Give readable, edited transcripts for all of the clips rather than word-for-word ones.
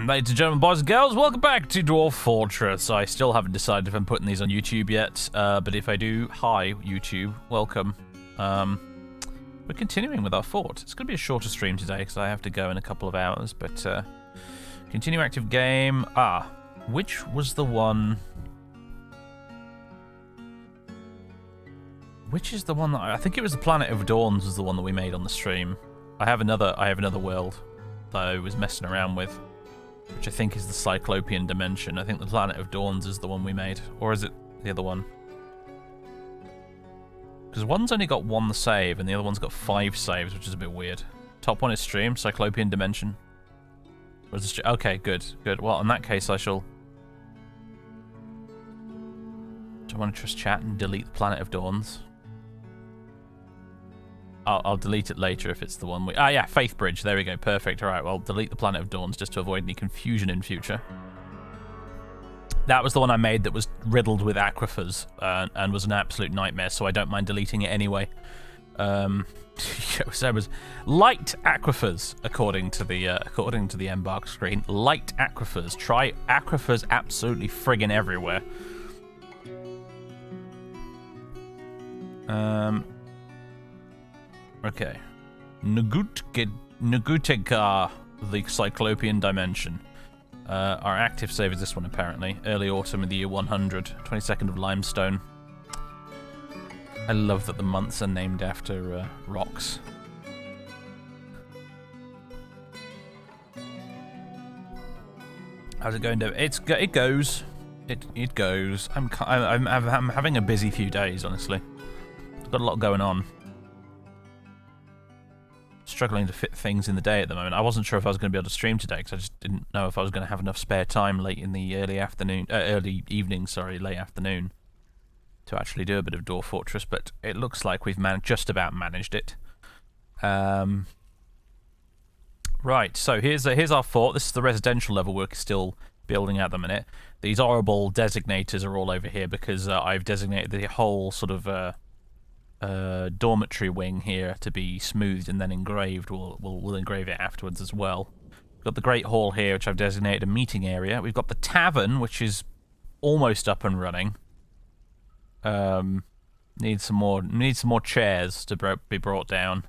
Ladies and gentlemen, boys and girls, welcome back to Dwarf Fortress. I still haven't decided if I'm putting these on YouTube yet, but if I do, hi YouTube, welcome. We're continuing with our fort. It's going to be a shorter stream today because I have to go in a couple of hours, but continue active game. Which was the one? Which is the one that I think it was the Planet of Dawns was the one that we made on the stream. I have another world that I was messing around with, which I think is the Cyclopean dimension. I think the Planet of Dawns is the one we made, or is it the other one? Because one's only got 1 save and the other one's got 5 saves, which is a bit weird. Top one is stream, Cyclopean dimension. Or is this okay, good, good. Well, in that case, I shall. Do I want to just chat and delete the Planet of Dawns? I'll delete it later if it's the one we... yeah, Faith Bridge. There we go. Perfect. All right, well, delete the Planet of Dawns just to avoid any confusion in future. That was the one I made that was riddled with aquifers and was an absolute nightmare, so I don't mind deleting it anyway. So it was light aquifers, according to the embark screen. Light aquifers. Try aquifers absolutely friggin' everywhere. Okay. Nugutega, the Cyclopean dimension. Our active save is this one, apparently. Early autumn of the year 100. 22nd of limestone. I love that the months are named after rocks. How's it going, Dave? It goes. It goes. I'm having a busy few days, honestly. I've got a lot going on. Struggling to fit things in the day at the moment. I wasn't sure if I was going to be able to stream today because I just didn't know if I was going to have enough spare time late in the early evening, late afternoon, to actually do a bit of Dwarf Fortress. But it looks like we've just about managed it. Right, so here's our fort. This is the residential level we're still building at the minute. These horrible designators are all over here because I've designated the whole sort of dormitory wing here to be smoothed and then engraved. We'll engrave it afterwards as well. We've got the Great Hall here, which I've designated a meeting area. We've got the Tavern, which is almost up and running. Needs some more chairs to be brought down,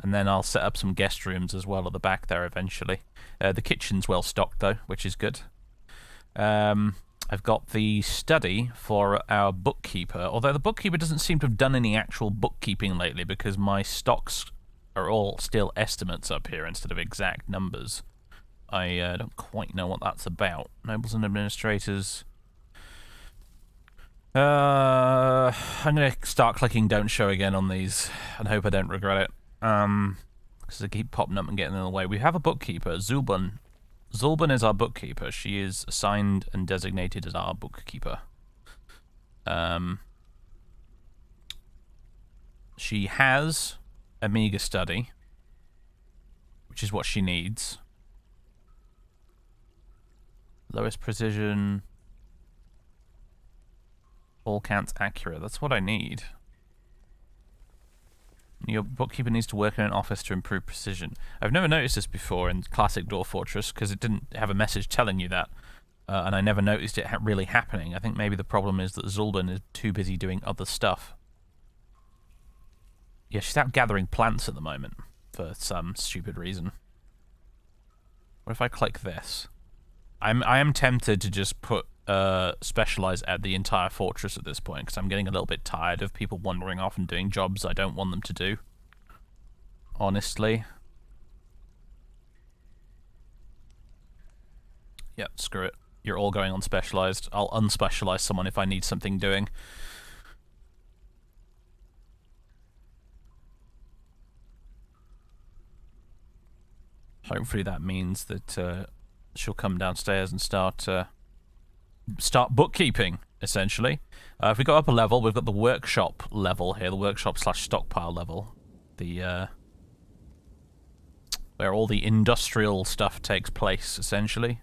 and then I'll set up some guest rooms as well at the back there eventually. The kitchen's well stocked though, which is good. I've got the study for our bookkeeper, although the bookkeeper doesn't seem to have done any actual bookkeeping lately because my stocks are all still estimates up here instead of exact numbers. I don't quite know what that's about. Nobles and administrators. I'm going to start clicking don't show again on these and hope I don't regret it. Because they keep popping up and getting in the way. We have a bookkeeper, Zulban. Zulban is our bookkeeper. She is assigned and designated as our bookkeeper. She has a meager study, which is what she needs. Lowest precision. All counts accurate. That's what I need. Your bookkeeper needs to work in an office to improve precision. I've never noticed this before in classic Dwarf Fortress because it didn't have a message telling you that, and I never noticed it really happening. I think maybe the problem is that Zulban is too busy doing other stuff. Yeah, she's out gathering plants at the moment for some stupid reason. What if I click this? I am tempted to just put specialize at the entire fortress at this point because I'm getting a little bit tired of people wandering off and doing jobs I don't want them to do. Honestly. Yep, screw it. You're all going on specialized. I'll unspecialize someone if I need something doing. Hopefully that means that she'll come downstairs and start bookkeeping, essentially. If we go up a level, we've got the workshop level here, the workshop/stockpile level, where all the industrial stuff takes place, essentially.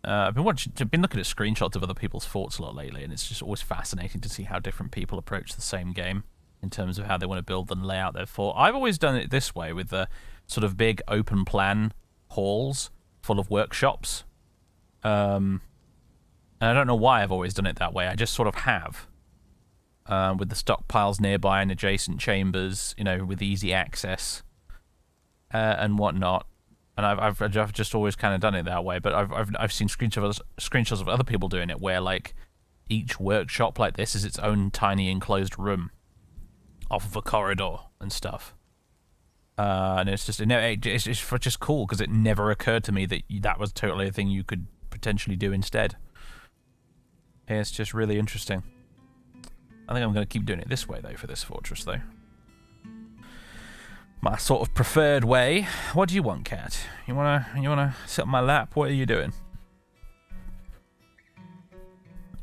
I've been looking at screenshots of other people's forts a lot lately, and it's just always fascinating to see how different people approach the same game in terms of how they want to build and lay out their fort. I've always done it this way with the sort of big open plan halls full of workshops. And I don't know why I've always done it that way. I just sort of have. With the stockpiles nearby and adjacent chambers, you know, with easy access and whatnot. And I've just always kind of done it that way. But I've seen screenshots of other people doing it where like each workshop like this is its own tiny enclosed room off of a corridor and stuff. And it's just it's just cool because it never occurred to me that that was totally a thing you could potentially do instead. It's just really interesting. I think I'm going to keep doing it this way, though, for this fortress, though. My sort of preferred way. What do you want, cat? You wanna sit on my lap? What are you doing?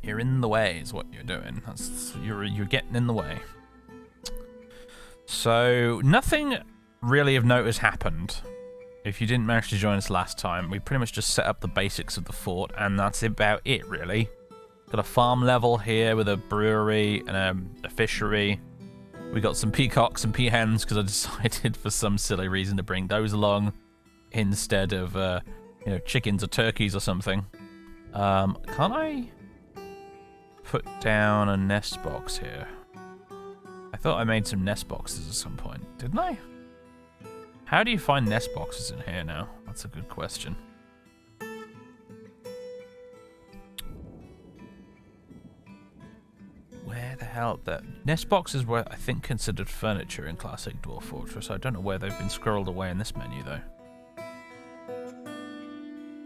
You're in the way, is what you're doing. You're getting in the way. So nothing really of note has happened. If you didn't manage to join us last time, we pretty much just set up the basics of the fort, and that's about it, really. Got a farm level here with a brewery and a fishery. We got some peacocks and peahens because I decided for some silly reason to bring those along instead of you know, chickens or turkeys or something. Can't I put down a nest box here? I thought I made some nest boxes at some point, didn't I? How do you find nest boxes in here now? That's a good question. Where the hell? The nest boxes were, I think, considered furniture in classic Dwarf Fortress. I don't know where they've been squirreled away in this menu, though.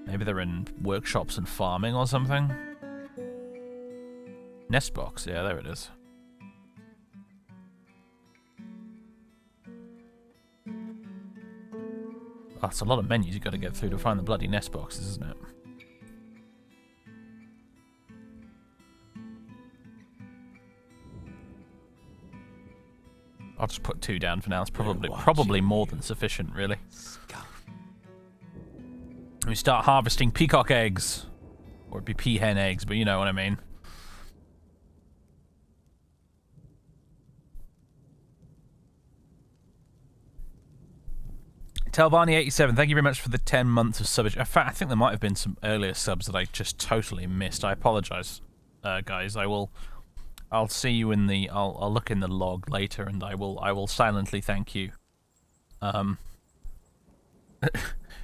Maybe they're in workshops and farming or something? Nest box, yeah, there it is. Oh, it's a lot of menus you've got to get through to find the bloody nest boxes, isn't it? I'll just put 2 down for now. It's probably more than sufficient, really. We start harvesting peacock eggs. Or it'd be peahen eggs, but you know what I mean. Telvani87, thank you very much for the 10 months of subage. In fact, I think there might have been some earlier subs that I just totally missed. I apologize, guys. I'll see you in the. I'll look in the log later, and I will silently thank you.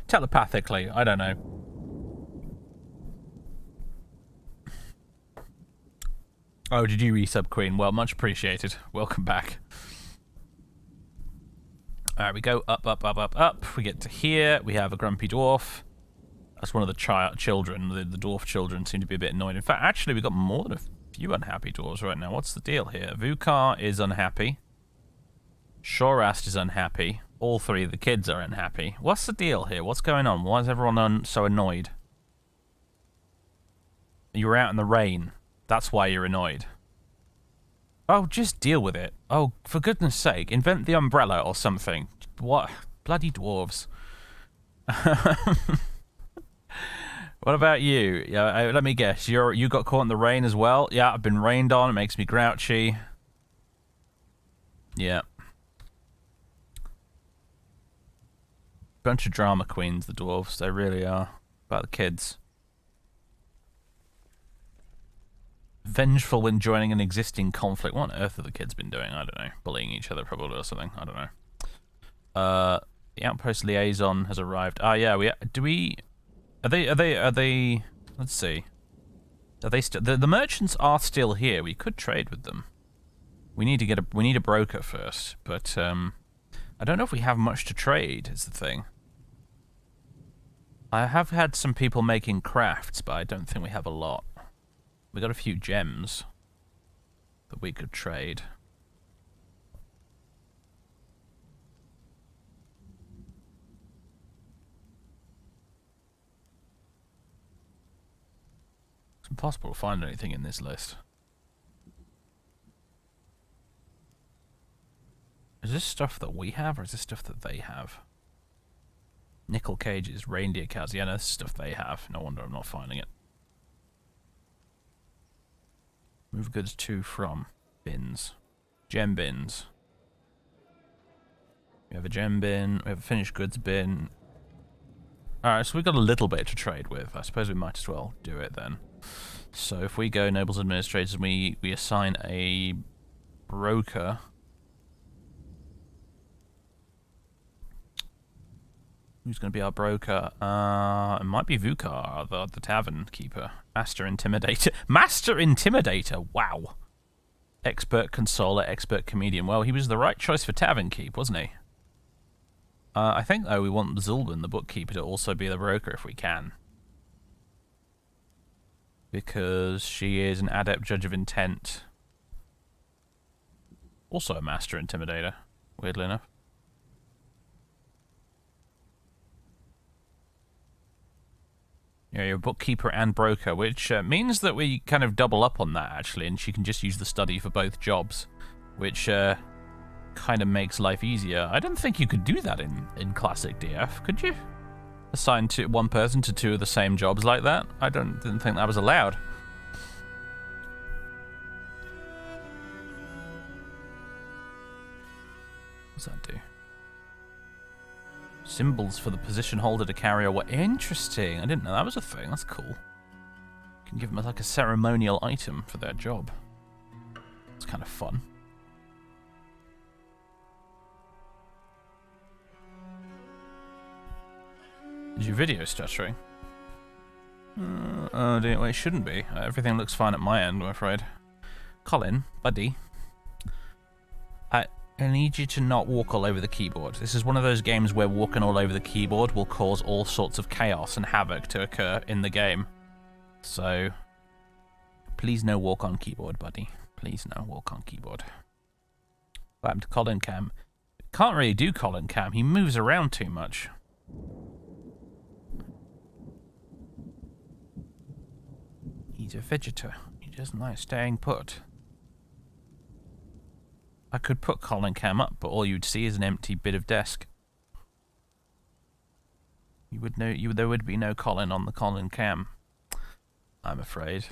Telepathically, I don't know. Oh, did you resub, Queen? Well, much appreciated. Welcome back. Alright, we go up, up, up, up, up. We get to here. We have a grumpy dwarf. That's one of the children. The dwarf children seem to be a bit annoyed. In fact, actually, we've got more than a few unhappy dwarves right now. What's the deal here? Vukar is unhappy. Shorast is unhappy. All 3 of the kids are unhappy. What's the deal here? What's going on? Why is everyone so annoyed? You were out in the rain. That's why you're annoyed. Oh, just deal with it. Oh, for goodness sake, invent the umbrella or something. What? Bloody dwarves. What about you? Yeah, let me guess. You got caught in the rain as well? Yeah, I've been rained on. It makes me grouchy. Yeah. Bunch of drama queens, the dwarves. They really are. About the kids. Vengeful when joining an existing conflict. What on earth have the kids been doing? I don't know. Bullying each other probably or something. I don't know. The outpost liaison has arrived. Ah, yeah. Are they? Let's see. Are they still? The merchants are still here. We could trade with them. We need a broker first, but I don't know if we have much to trade. Is the thing. I have had some people making crafts, but I don't think we have a lot. We got a few gems that we could trade. It's impossible to find anything in this list. Is this stuff that we have, or is this stuff that they have? Nickel cages, reindeer cows. Yeah, no, this is stuff they have. No wonder I'm not finding it. Move goods to from bins. Gem bins. We have a gem bin. We have a finished goods bin. Alright, so we've got a little bit to trade with. I suppose we might as well do it then. So if we go Nobles Administrators, we assign a broker. Who's going to be our broker? It might be Vukar, the Tavern Keeper. Master Intimidator. Master Intimidator! Wow. Expert Consoler, Expert Comedian. Well, he was the right choice for Tavern Keep, wasn't he? I think, though, we want Zulban, the Bookkeeper, to also be the broker if we can. Because she is an Adept Judge of Intent. Also a Master Intimidator, weirdly enough. Yeah, you're a bookkeeper and broker, which means that we kind of double up on that, actually, and she can just use the study for both jobs, which kind of makes life easier. I don't think you could do that in Classic DF, could you? Assign one person to two of the same jobs like that? I didn't think that was allowed. What's that do? Symbols for the position holder to carry away. Interesting. I didn't know that was a thing. That's cool. You can give them like a ceremonial item for their job. It's kind of fun. Is your video stuttering? Oh dear, well, it shouldn't be. Everything looks fine at my end, I'm afraid. Colin, buddy. I need you to not walk all over the keyboard. This is one of those games where walking all over the keyboard will cause all sorts of chaos and havoc to occur in the game. So, please no walk on keyboard, buddy. Please no walk on keyboard. What happened to Colin Cam? Can't really do Colin Cam. He moves around too much. He's a fidgeter. He doesn't like staying put. I could put Colin Cam up, but all you'd see is an empty bit of desk. There would be no Colin on the Colin Cam, I'm afraid.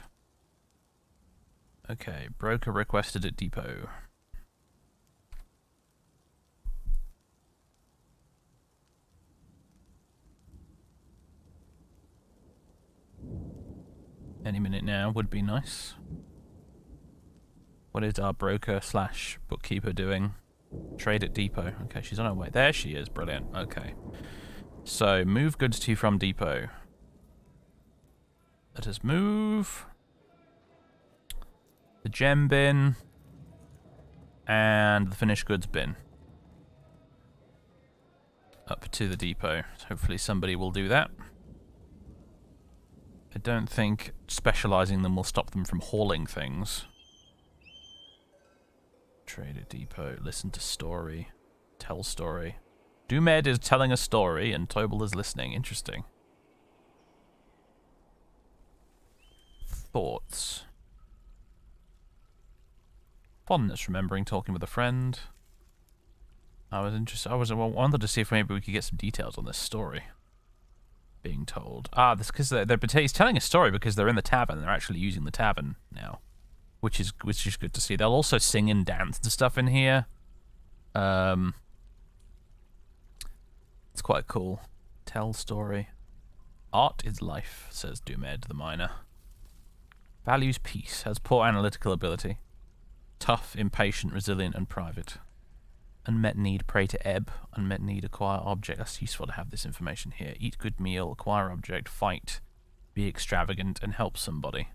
Okay, broker requested at depot. Any minute now would be nice. What is our broker slash bookkeeper doing? Trade at depot. Okay, she's on her way. There she is. Brilliant. Okay. So, move goods to from depot. Let us move the gem bin and the finished goods bin up to the depot. Hopefully somebody will do that. I don't think specializing them will stop them from hauling things. Trade at depot, listen to story, tell story. Dumed is telling a story and Tobal is listening. Interesting. Thoughts. Fondness, remembering talking with a friend. I wanted to see if maybe we could get some details on this story being told. Ah, this because he's telling a story because they're in the tavern. They're actually using the tavern now. Which is good to see. They'll also sing and dance and stuff in here. It's quite cool. Tell story. Art is life, says Dumed the miner. Values peace. Has poor analytical ability. Tough, impatient, resilient, and private. Unmet need, pray to ebb. Unmet need, acquire object. That's useful to have this information here. Eat good meal, acquire object, fight, be extravagant, and help somebody.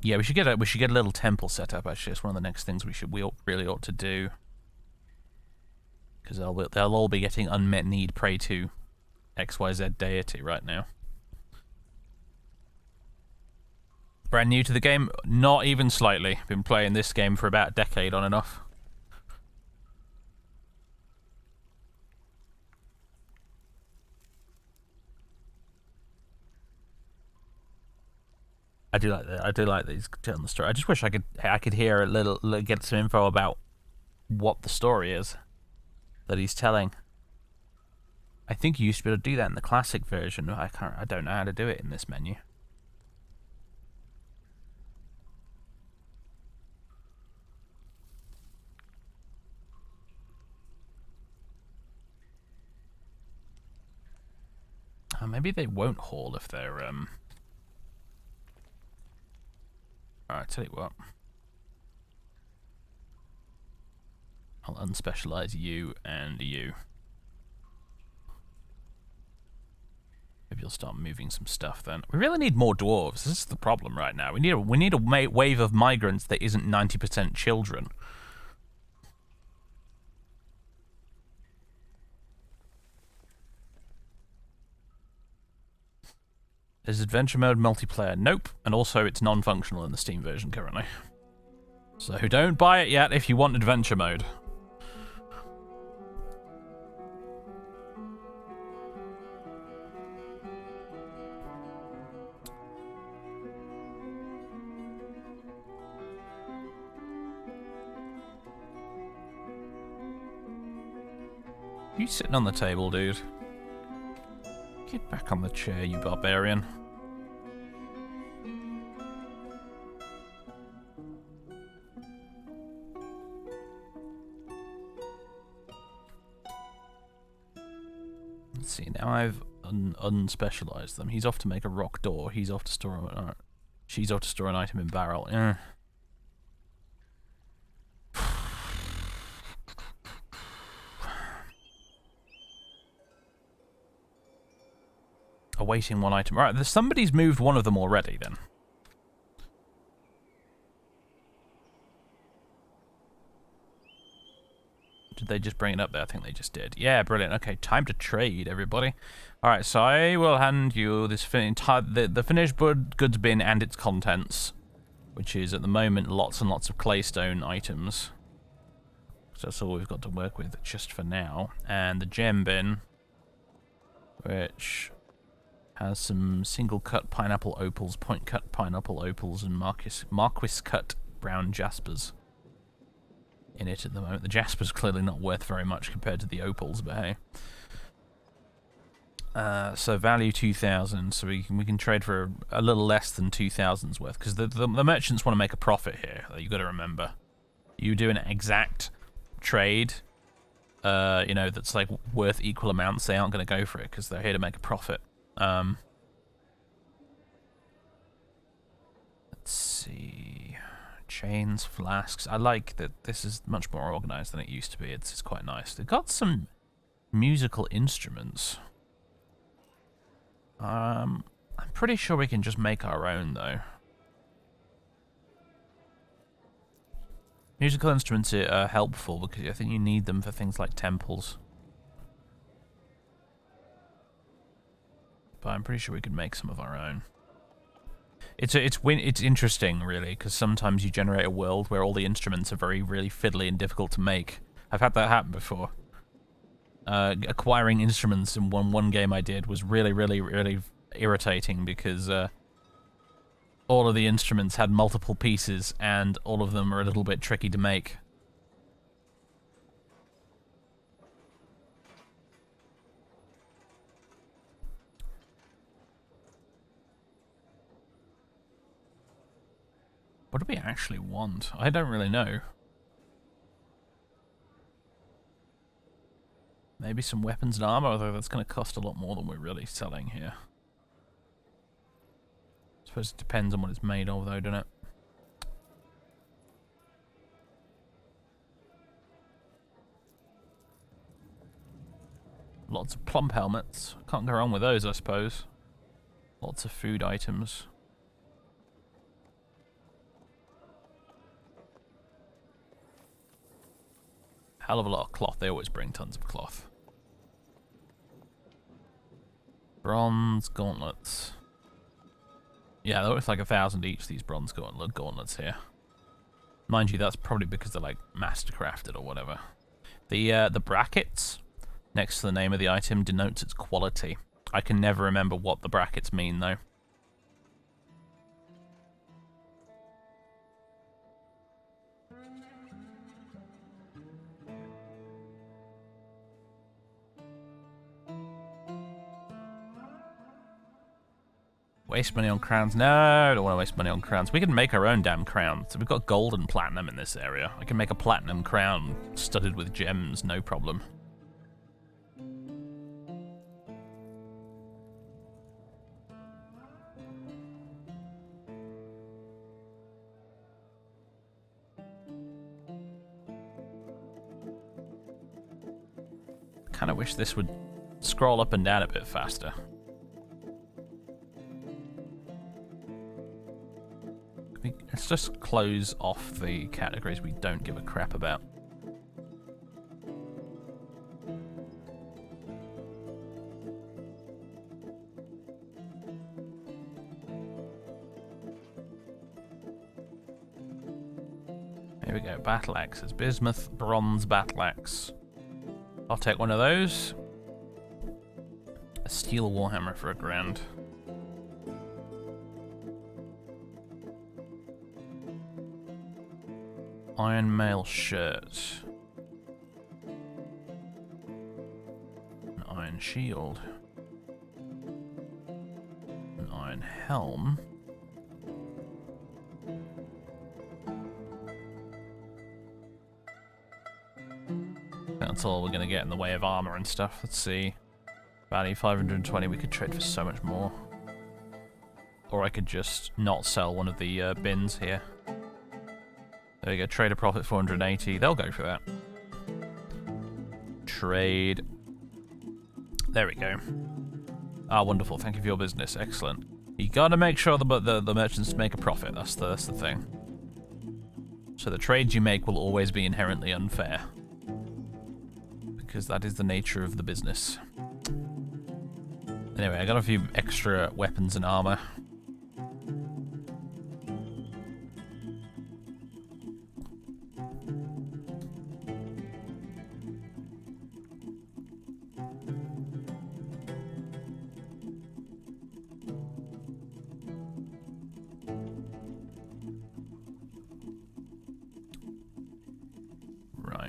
Yeah, we should get a little temple set up. Actually, it's one of the next things we really ought to do, because they'll all be getting unmet need pray to XYZ deity right now. Brand new to the game? Not even slightly. Been playing this game for about a decade on and off. I do like that. I do like that he's telling the story. I just wish I could hear a little, get some info about what the story is that he's telling. I think you used to be able to do that in the classic version. I don't know how to do it in this menu. Maybe they won't haul if they're... Alright, tell you what. I'll unspecialize you and you. Maybe you'll start moving some stuff then. We really need more dwarves. This is the problem right now. We need a wave of migrants that isn't 90% children. Is adventure mode multiplayer? Nope. And also it's non-functional in the Steam version currently. So don't buy it yet if you want adventure mode. You sitting on the table, dude. Get back on the chair, you barbarian. Let's see, now I've unspecialized them. He's off to make a rock door. He's off to store she's off to store an item in barrel. Awaiting one item. Alright, somebody's moved one of them already then. Did they just bring it up there? I think they just did. Yeah, brilliant. Okay, time to trade, everybody. Alright, so I will hand you this the finished goods bin and its contents, which is at the moment lots and lots of claystone items. So that's all we've got to work with just for now. And the gem bin, which has some single cut pineapple opals, point cut pineapple opals, and Marquis cut brown jaspers in it at the moment. The jasper's clearly not worth very much compared to the opals, but hey. So value 2,000, so we can trade for a little less than 2,000's worth, because the merchants want to make a profit here. You've got to remember, you do an exact trade, you know, that's like worth equal amounts. They aren't going to go for it because they're here to make a profit. Let's see, chains, flasks. I like that this is much more organized than it used to be. It's quite nice. They've got some musical instruments. I'm pretty sure we can just make our own though. Musical instruments are helpful because I think you need them for things like temples. But I'm pretty sure we could make some of our own. It's interesting, really, because sometimes you generate a world where all the instruments are really fiddly and difficult to make. I've had that happen before. Acquiring instruments in one game I did was really irritating because all of the instruments had multiple pieces and all of them are a little bit tricky to make. What do we actually want? I don't really know. Maybe some weapons and armor, although that's going to cost a lot more than we're really selling here. I suppose it depends on what it's made of, though, doesn't it? Lots of plump helmets. Can't go wrong with those, I suppose. Lots of food items. Hell of a lot of cloth. They always bring tons of cloth. Bronze gauntlets. Yeah, they're worth like 1,000 each, these bronze gauntlets here. Mind you, that's probably because they're like mastercrafted or whatever. The brackets next to the name of the item denotes its quality. I can never remember what the brackets mean though. Waste money on crowns? No, I don't want to waste money on crowns. We can make our own damn crowns. We've got gold and platinum in this area. I can make a platinum crown studded with gems, no problem. kind of wish this would scroll up and down a bit faster. Let's just close off the categories we don't give a crap about. Here we go, battle axes. Bismuth, bronze battle axe. I'll take one of those. A steel warhammer for £1,000. Iron mail shirt. An iron shield. An iron helm. That's all we're going to get in the way of armor and stuff. Let's see. Value 520. We could trade for so much more. Or I could just not sell one of the bins here. There we go. Trade a profit 480. They'll go for that. Trade. There we go. Ah, wonderful. Thank you for your business. Excellent. You got to make sure the merchants make a profit. That's the thing. So the trades you make will always be inherently unfair. Because that is the nature of the business. Anyway, I got a few extra weapons and armor.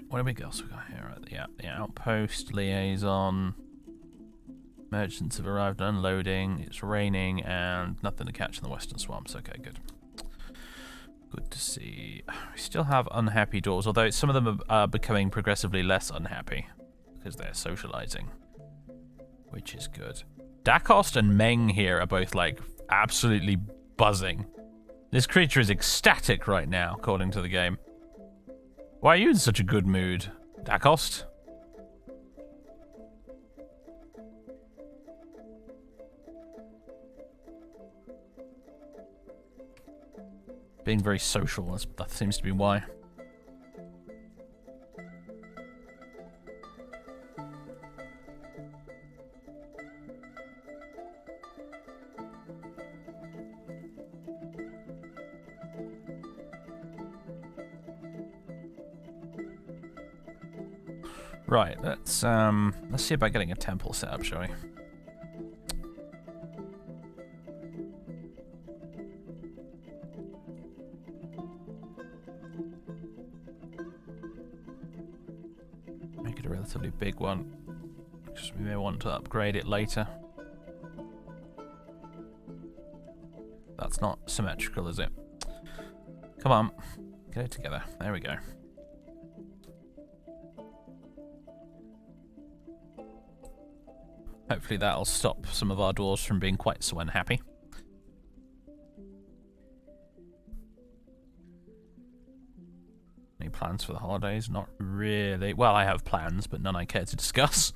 What else we got here? Yeah, the outpost, liaison. Merchants have arrived unloading. It's raining and nothing to catch in the western swamps. Okay, good. Good to see. We still have unhappy doors, although some of them are becoming progressively less unhappy because they're socializing, which is good. Dakost and Meng here are both like absolutely buzzing. This creature is ecstatic right now, according to the game. Why are you in such a good mood, Dakost? Being very social, that seems to be why. Right, let's see about getting a temple set up, shall we? Make it a relatively big one, because we may want to upgrade it later. That's not symmetrical, is it? Come on, get it together. There we go. Hopefully that'll stop some of our dwarves from being quite so unhappy. Any plans for the holidays? Not really. Well, I have plans, but none I care to discuss.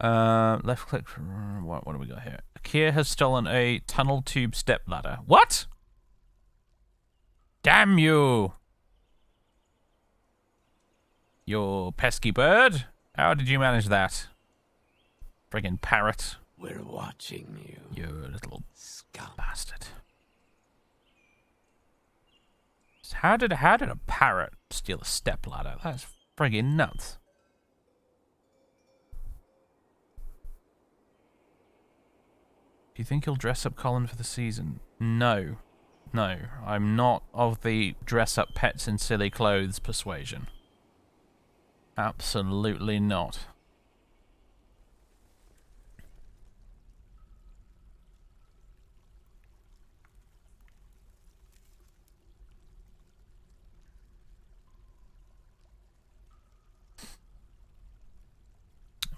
Left click. What do we got here? Kia has stolen a tunnel tube step ladder. What? Damn you! You pesky bird! How did you manage that? Friggin' parrot. We're watching you. You little scum bastard. How did a parrot steal a step ladder? That's friggin' nuts. Do you think you'll dress up Colin for the season? No. No, I'm not of the dress up pets in silly clothes persuasion. Absolutely not.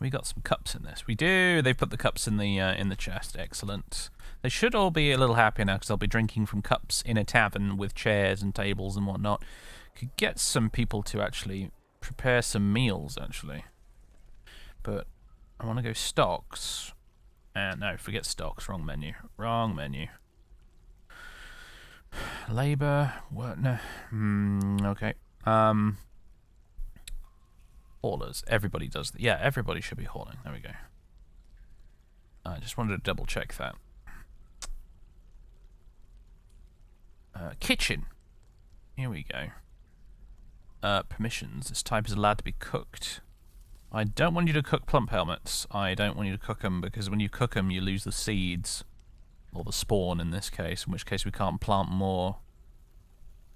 We got some cups in this. We do. They put the cups in the chest. Excellent. They should all be a little happier now because they'll be drinking from cups in a tavern with chairs and tables and whatnot. Could get some people to actually prepare some meals, actually. But I want to go stocks. No, forget stocks. Wrong menu. Wrong menu. Labor. What? No. Okay. Haulers. Everybody does that. Yeah, everybody should be hauling. There we go. I just wanted to double check that. Kitchen. Here we go. Permissions. This type is allowed to be cooked. I don't want you to cook plump helmets. I don't want you to cook them because when you cook them, you lose the seeds. Or the spawn in this case, in which case we can't plant more.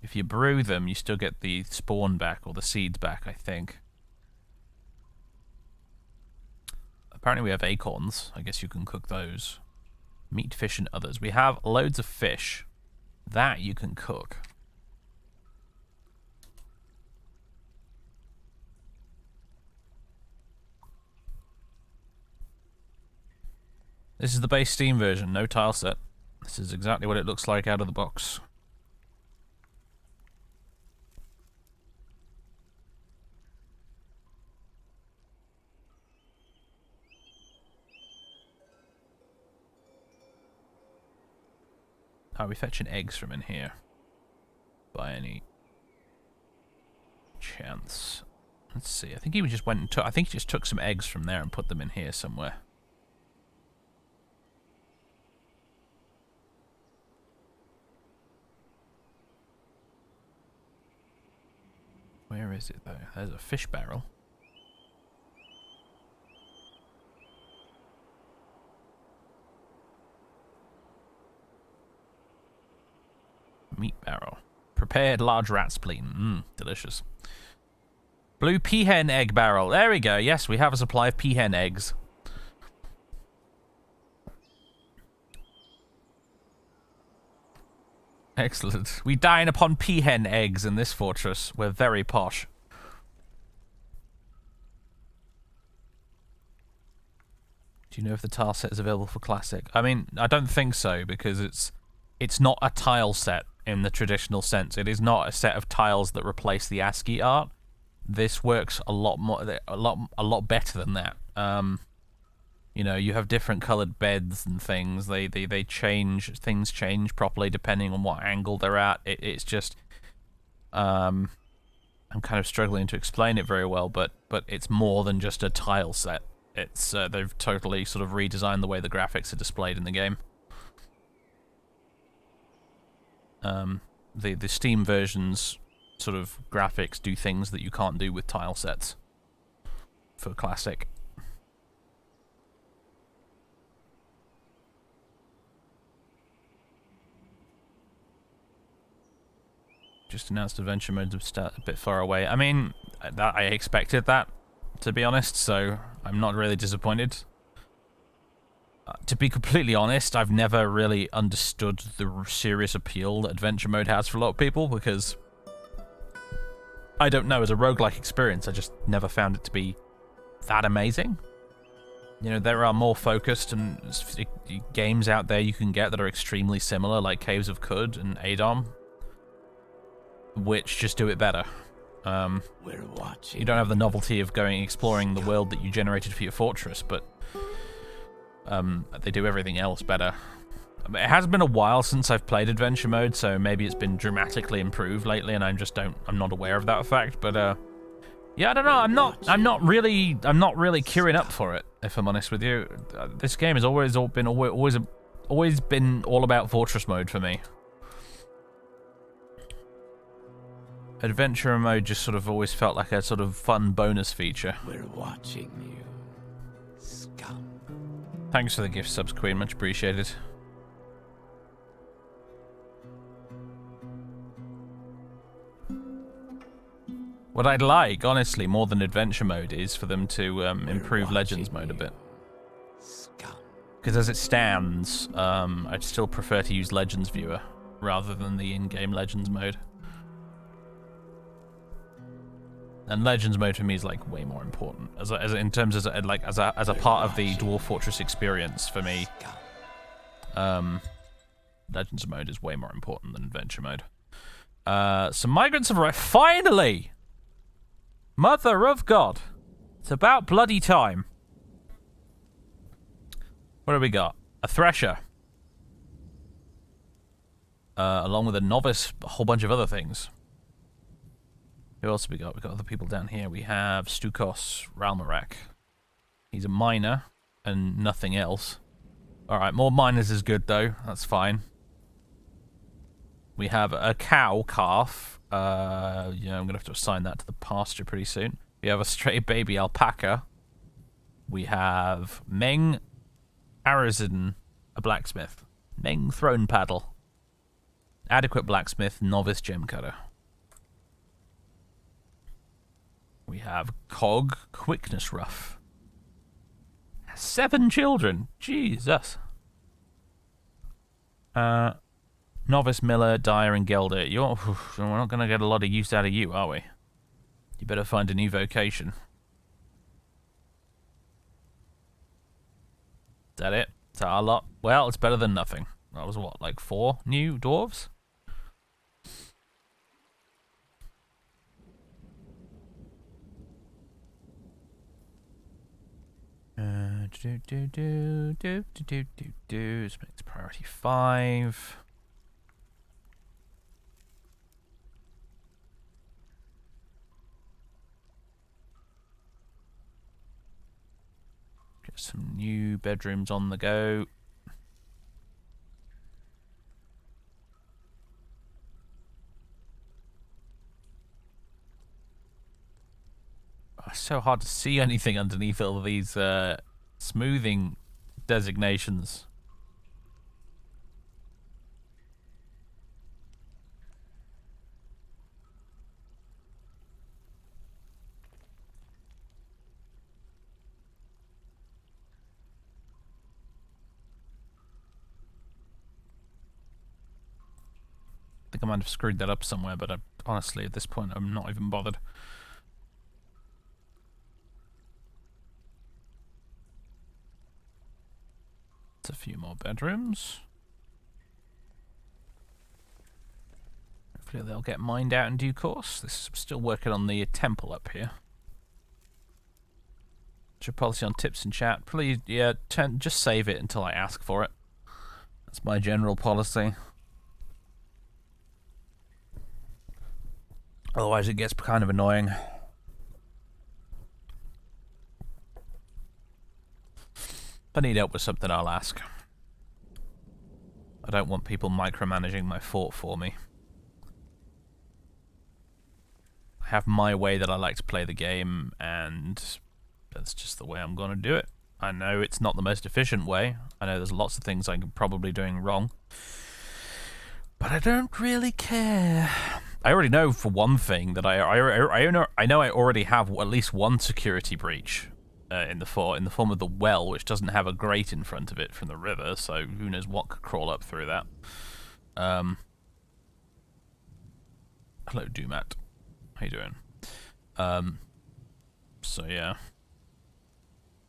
If you brew them, you still get the spawn back, or the seeds back, I think. Apparently we have acorns. I guess you can cook those. Meat, fish, and others. We have loads of fish. That you can cook. This is the base Steam version, no tile set. This is exactly what it looks like out of the box. Are we fetching eggs from in here? By any chance? Let's see. I think he just went and took. I think he just took some eggs from there and put them in here somewhere. Where is it though? There's a fish barrel. Meat barrel. Prepared large rat spleen. Delicious. Blue peahen egg barrel. There we go. Yes, we have a supply of peahen eggs. Excellent. We dine upon peahen eggs in this fortress. We're very posh. Do you know if the tile set is available for classic? I mean, I don't think so because it's not a tile set in the traditional sense. It is not a set of tiles that replace the ASCII art. This works a lot more, a lot better than that. You know, you have different colored beds and things. They change. Things change properly depending on what angle they're at. It's just, I'm kind of struggling to explain it very well, but it's more than just a tile set. It's they've totally sort of redesigned the way the graphics are displayed in the game. The Steam version's sort of graphics do things that you can't do with tile sets for classic. Just announced adventure modes a bit far away. I mean, I expected that, to be honest, so I'm not really disappointed. To be completely honest, I've never really understood the serious appeal that adventure mode has for a lot of people, because I don't know, as a roguelike experience, I just never found it to be that amazing. You know, there are more focused and games out there you can get that are extremely similar, like Caves of Cud and Adom, which just do it better. We're watching. You don't have the novelty of going exploring the world that you generated for your fortress, but they do everything else better. I mean, it has been a while since I've played adventure mode, so maybe it's been dramatically improved lately, and I'm not aware of that fact. But yeah, I don't know. I'm not really queuing up for it, if I'm honest with you. This game has always been all about fortress mode for me. Adventure mode just sort of always felt like a sort of fun bonus feature. We're watching you, scum. Thanks for the gift subs, Queen. Much appreciated. What I'd like, honestly, more than adventure mode, is for them to improve Legends mode a bit. Because as it stands, I'd still prefer to use Legends Viewer rather than the in-game Legends mode. And Legends mode for me is like way more important as in terms as a part of the Dwarf Fortress experience for me. Legends mode is way more important than Adventure mode. So Migrants have arrived. Finally! Mother of God. It's about bloody time. What do we got? A Thresher. Along with a Novice, a whole bunch of other things. Who else have we got? We've got other people down here. We have Stukos Ralmarak. He's a miner and nothing else. Alright, more miners is good though. That's fine. We have a cow calf. I'm going to have to assign that to the pasture pretty soon. We have a stray baby alpaca. We have Meng Arizin, a blacksmith. Meng Throne Paddle. Adequate blacksmith, novice gem cutter. We have Cog Quickness Rough. 7 children. Jesus. Novice Miller, Dyer, and Gelder. We're not going to get a lot of use out of you, are we? You better find a new vocation. Is that it? Is that our lot? Well, it's better than nothing. That was what, like 4 new dwarves? This makes priority 5. Get some new bedrooms on the go. It's so hard to see anything underneath all of these smoothing designations. I think I might have screwed that up somewhere, but honestly, at this point, I'm not even bothered. A few more bedrooms. Hopefully they'll get mined out in due course. This is still working on the temple up here. What's your policy on tips in chat? Please, yeah, just save it until I ask for it. That's my general policy. Otherwise it gets kind of annoying. If I need help with something, I'll ask. I don't want people micromanaging my fort for me. I have my way that I like to play the game, and that's just the way I'm going to do it. I know it's not the most efficient way. I know there's lots of things I'm probably doing wrong. But I don't really care. I already know for one thing that I know I already have at least one security breach. In the form of the well, which doesn't have a grate in front of it from the river, so who knows what could crawl up through that. Hello, Doomat. How you doing? So yeah.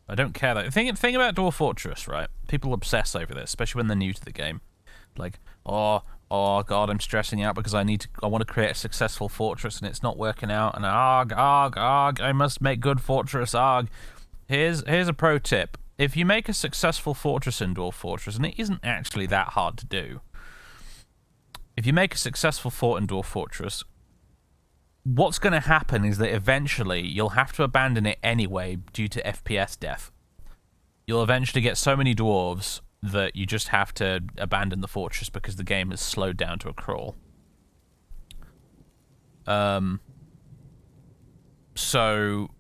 I don't care that. The thing about Dwarf Fortress, right? People obsess over this, especially when they're new to the game. Like, oh god, I'm stressing out because I want to create a successful fortress and it's not working out, and arg, I must make good fortress, arg. Here's a pro tip. If you make a successful fortress in Dwarf Fortress, and it isn't actually that hard to do, if you make a successful fort in Dwarf Fortress, what's going to happen is that eventually you'll have to abandon it anyway due to FPS death. You'll eventually get so many dwarves that you just have to abandon the fortress because the game has slowed down to a crawl. So,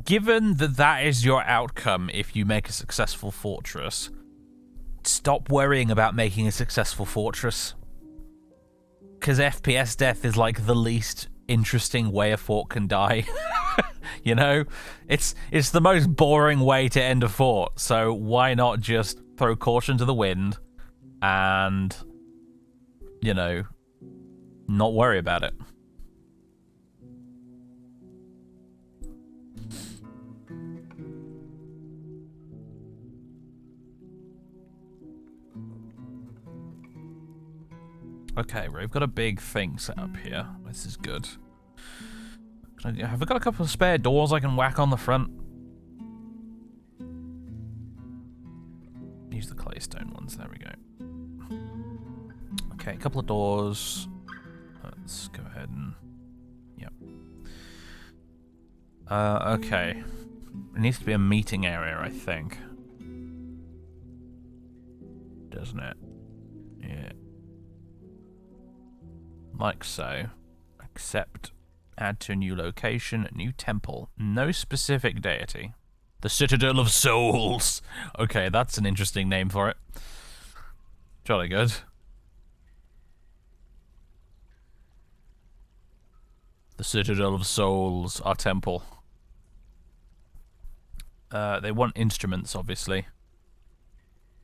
given that that is your outcome if you make a successful fortress, stop worrying about making a successful fortress. Because FPS death is like the least interesting way a fort can die. You know? It's the most boring way to end a fort, so why not just throw caution to the wind and, you know, not worry about it. Okay, we've got a big thing set up here. This is good. Have I got a couple of spare doors I can whack on the front? Use the claystone ones, there we go. Okay, a couple of doors. Let's go ahead and... Yep. Okay. It needs to be a meeting area, I think. Doesn't it? Yeah. Like so. Accept. Add to a new location, a new temple. No specific deity. The Citadel of Souls. Okay, that's an interesting name for it. Jolly good. The Citadel of Souls, our temple. They want instruments, obviously.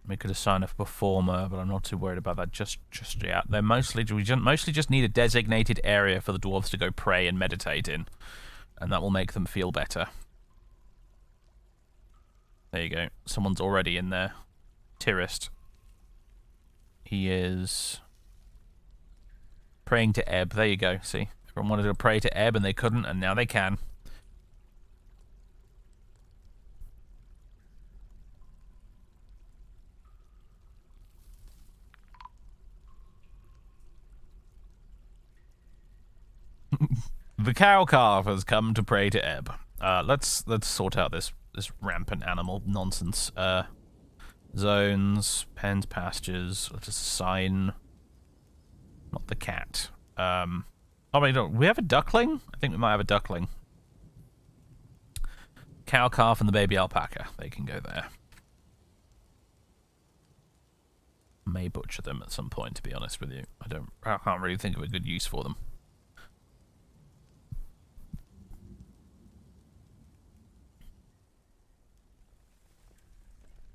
We could assign a performer, but I'm not too worried about that just yet. They're mostly we mostly just need a designated area for the dwarves to go pray and meditate in, and that will make them feel better. There you go. Someone's already in there. Tirist. He is praying to Ebb. There you go. See, everyone wanted to pray to Ebb and they couldn't, and now they can. The cow calf has come to pray to Ebb. Let's sort out this rampant animal nonsense. Zones, pens, pastures. Let's just assign. Not the cat. Oh wait, no, we have a duckling. I think we might have a duckling. Cow calf and the baby alpaca. They can go there. May butcher them at some point. To be honest with you, I can't really think of a good use for them.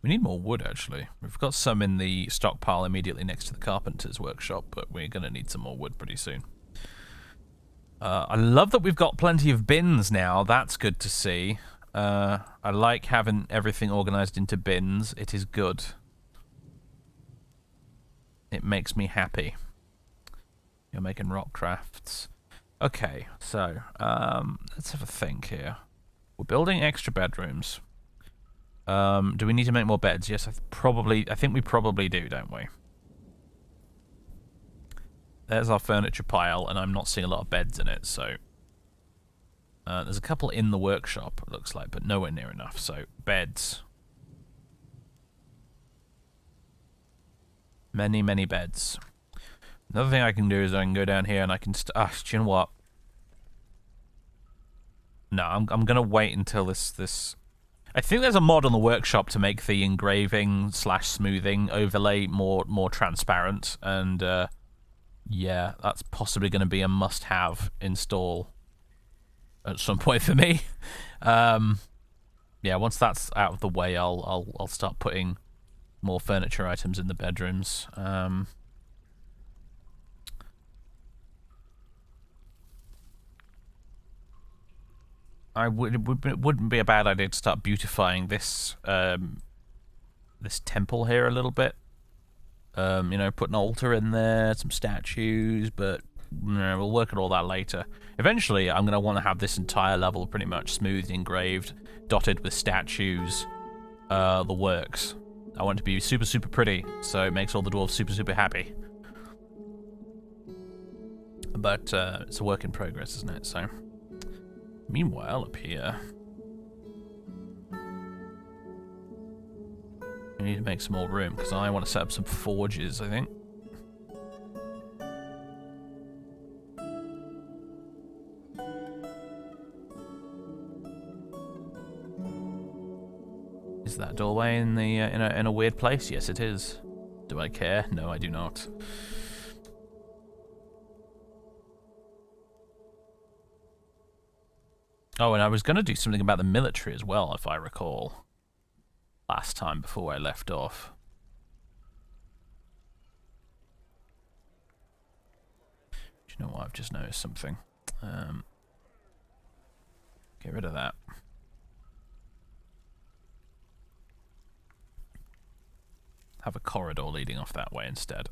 We need more wood, actually. We've got some in the stockpile immediately next to the carpenter's workshop, but we're going to need some more wood pretty soon. I love that we've got plenty of bins now. That's good to see. I like having everything organised into bins. It is good. It makes me happy. You're making rock crafts. Okay, so let's have a think here. We're building extra bedrooms. Do we need to make more beds? Yes, I think we probably do, don't we? There's our furniture pile, and I'm not seeing a lot of beds in it, so... there's a couple in the workshop, it looks like, but nowhere near enough, so beds. Many, many beds. Another thing I can do is I can go down here and I can... do you know what? No, I'm gonna wait until this... I think there's a mod on the workshop to make the engraving / smoothing overlay more transparent, and yeah, that's possibly going to be a must-have install at some point for me. Yeah, once that's out of the way, I'll start putting more furniture items in the bedrooms. It wouldn't be a bad idea to start beautifying this this temple here a little bit. You know, put an altar in there, some statues, but you know, we'll work at all that later. Eventually, I'm going to want to have this entire level pretty much smoothed, engraved, dotted with statues, the works. I want it to be super, super pretty, so it makes all the dwarves super, super happy. But it's a work in progress, isn't it? So... Meanwhile, up here... we need to make some more room, because I want to set up some forges, I think. Is that doorway in the in a weird place? Yes, it is. Do I care? No, I do not. Oh, and I was going to do something about the military as well, if I recall. Last time before I left off. Do you know what? I've just noticed something. Get rid of that. Have a corridor leading off that way instead.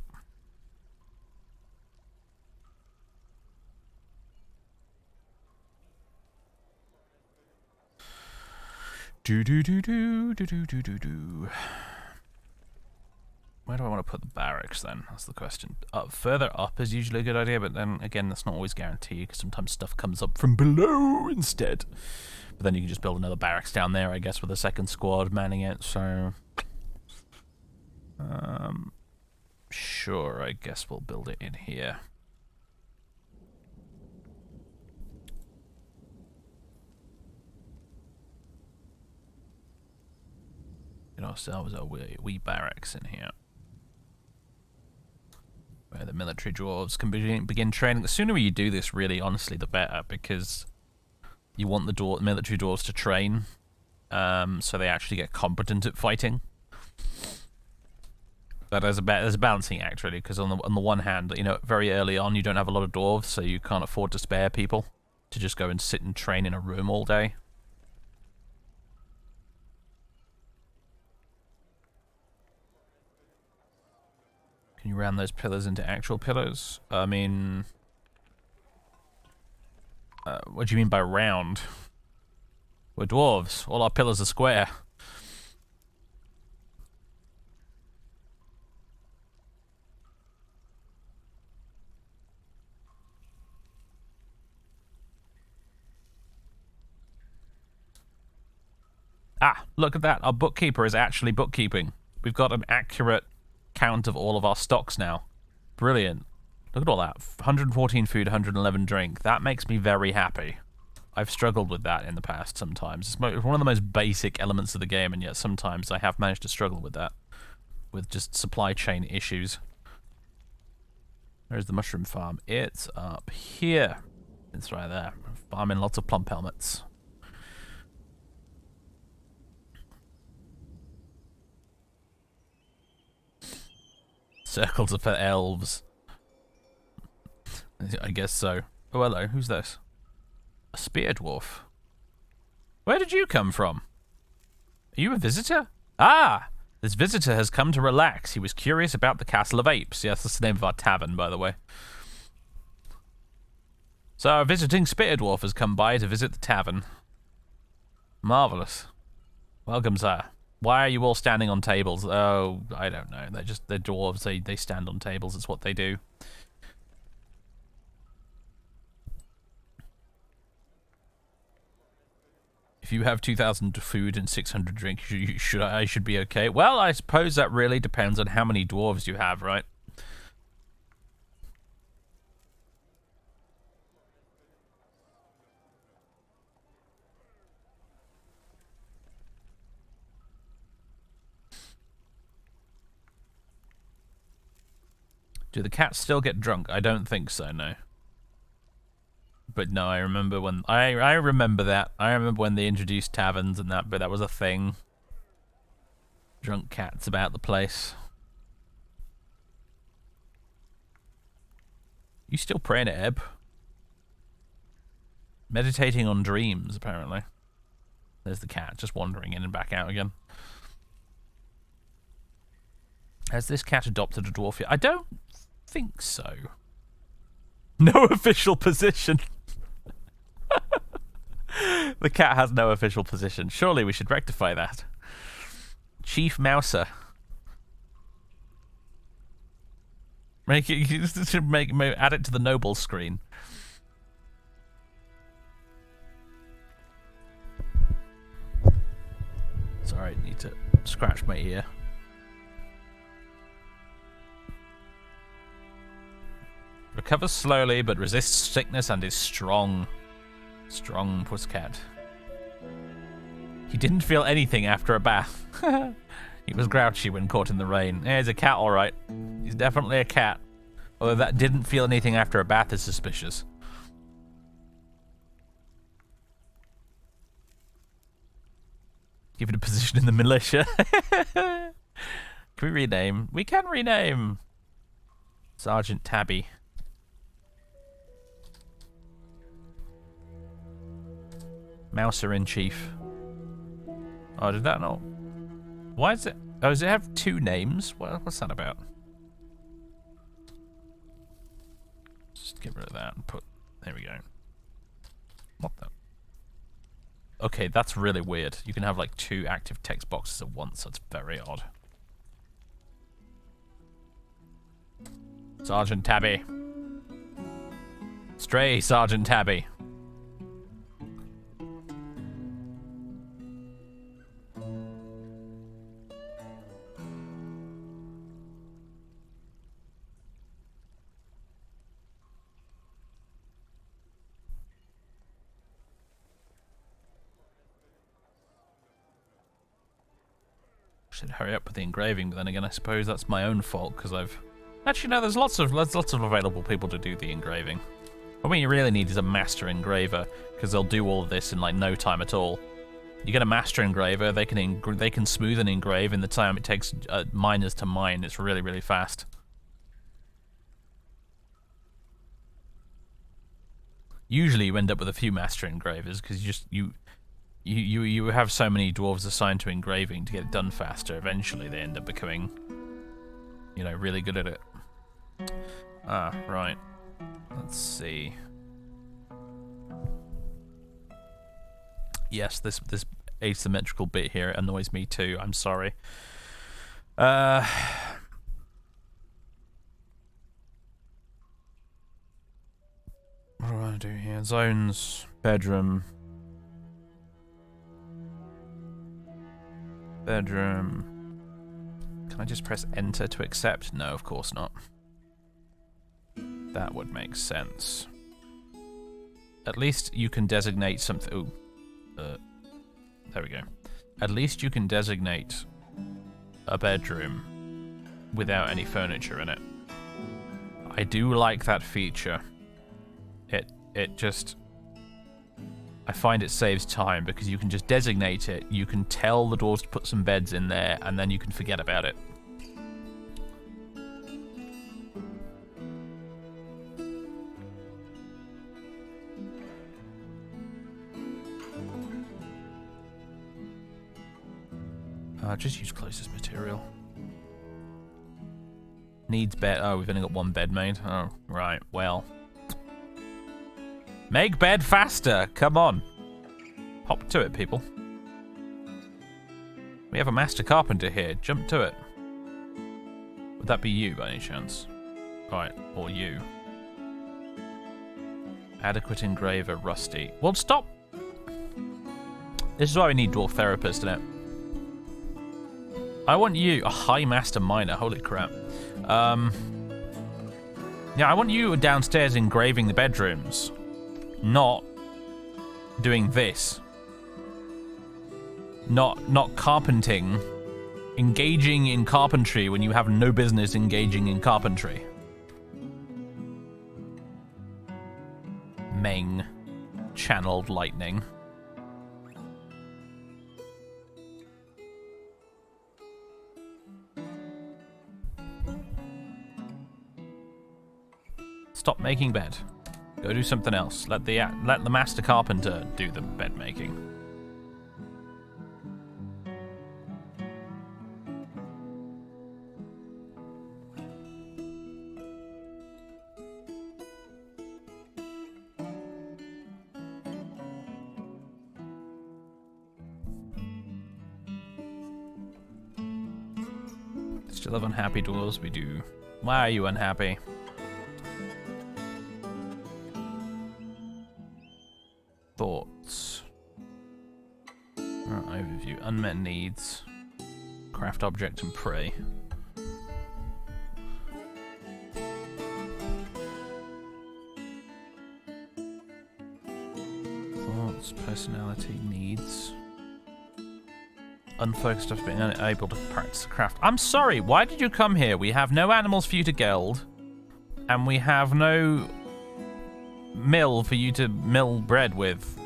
Do do do do do do do do do. Where do I want to put the barracks then? That's the question. Further up is usually a good idea, but then again, that's not always guaranteed because sometimes stuff comes up from below instead. But then you can just build another barracks down there, I guess, with a second squad manning it. So, sure, I guess we'll build it in here. Get ourselves a wee barracks in here, where the military dwarves can begin training. The sooner you do this, really, honestly, the better, because you want the military dwarves to train, so they actually get competent at fighting. But there's a balancing act, really, because on the one hand, you know, very early on, you don't have a lot of dwarves, so you can't afford to spare people to just go and sit and train in a room all day. Can you round those pillars into actual pillars? I mean, what do you mean by round? We're dwarves. All our pillars are square. Ah, look at that. Our bookkeeper is actually bookkeeping. We've got an accurate count of all of our stocks now. Brilliant. Look at all that. 114 food, 111 drink. That makes me very happy. I've struggled with that in the past sometimes. It's one of the most basic elements of the game, and yet sometimes I have managed to struggle with that. With just supply chain issues. There's the mushroom farm. It's up here. It's right there. Farming lots of plump helmets. Circles are for elves. I guess so. Oh, hello. Who's this? A spear dwarf. Where did you come from? Are you a visitor? Ah! This visitor has come to relax. He was curious about the Castle of Apes. Yes, that's the name of our tavern, by the way. So our visiting spear dwarf has come by to visit the tavern. Marvellous. Welcome, sir. Why are you all standing on tables? Oh, I don't know. They're dwarves. They stand on tables. It's what they do. If you have 2,000 food and 600 drink, I should be okay. Well, I suppose that really depends on how many dwarves you have, right? Do the cats still get drunk? I don't think so, no. But no, I remember when I remember that. I remember when they introduced taverns and that, but that was a thing. Drunk cats about the place. You still praying at Ebb? Meditating on dreams, apparently. There's the cat, just wandering in and back out again. Has this cat adopted a dwarf yet? I don't think so. No official position. The cat has no official position. Surely we should rectify that. Chief Mouser. Add it to the noble screen. Sorry, I need to scratch my ear. Recovers slowly, but resists sickness and is strong. Strong pusscat. He didn't feel anything after a bath. He was grouchy when caught in the rain. Yeah, he's a cat, alright. He's definitely a cat. Although that didn't feel anything after a bath is suspicious. Give it a position in the militia. Can we rename? We can rename. Sergeant Tabby. Mouser-in-Chief. Oh, did that not? Why is it? Oh, does it have two names? What's that about? Just get rid of that and put. There we go. What the? Okay, that's really weird. You can have like 2 active text boxes at once. That's very odd. Sergeant Tabby. Stray Sergeant Tabby. Should hurry up with the engraving, but then again, I suppose that's my own fault because I've actually no. There's lots of available people to do the engraving. But what you really need is a master engraver because they'll do all of this in like no time at all. You get a master engraver, they can smooth and engrave in the time it takes miners to mine. It's really, really fast. Usually, you end up with a few master engravers because you have so many dwarves assigned to engraving to get it done faster. Eventually, they end up becoming, you know, really good at it. Ah, right. Let's see. Yes, this asymmetrical bit here annoys me too. I'm sorry. What do I want to do here? Zones, bedroom. Bedroom. Can I just press enter to accept? No, of course not. That would make sense. At least you can designate something. Ooh. There we go. At least you can designate a bedroom without any furniture in it. I do like that feature. It just... I find it saves time because you can just designate it, you can tell the dwarves to put some beds in there, and then you can forget about it. Just use closest material. Needs bed. Oh, we've only got 1 bed made. Oh, right. Well. Make bed faster! Come on. Hop to it, people. We have a master carpenter here. Jump to it. Would that be you, by any chance? Alright, or you. Adequate engraver, rusty. Well, stop! This is why we need dwarf therapist, isn't it? I want you, a high master miner. Holy crap. Yeah, I want you downstairs engraving the bedrooms. Not doing this. Not carpenting. Engaging in carpentry when you have no business engaging in carpentry. Meng. Channeled lightning. Stop making bed. Go do something else. Let the master carpenter do the bed making. Still have unhappy dwarves? We do. Why are you unhappy? Thoughts. Overview. Unmet needs. Craft object and prey. Thoughts, personality, needs. Unfocused of being unable to practice the craft. I'm sorry, why did you come here? We have no animals for you to geld. And we have no mill for you to mill bread with.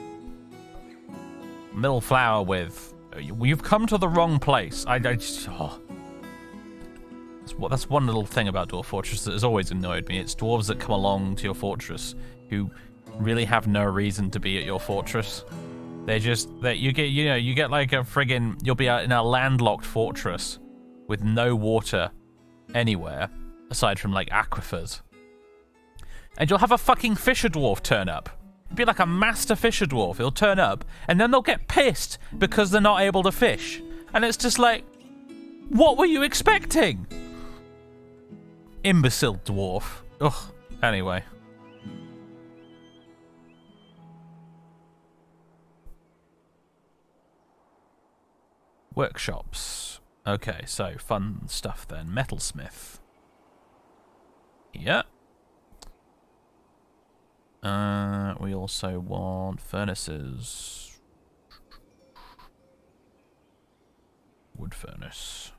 Mill flour with. You've come to the wrong place. I just... Oh. That's one little thing about Dwarf Fortress that has always annoyed me. It's dwarves that come along to your fortress who really have no reason to be at your fortress. They're just... you get like a friggin... You'll be in a landlocked fortress with no water anywhere aside from like aquifers. And you'll have a fucking fisher dwarf turn up. Be like a master fisher dwarf. He'll turn up, and then they'll get pissed because they're not able to fish. And it's just like, what were you expecting? Imbecile dwarf. Ugh. Anyway. Workshops. Okay, so fun stuff then. Metalsmith. Yeah. We also want furnaces. Wood furnace.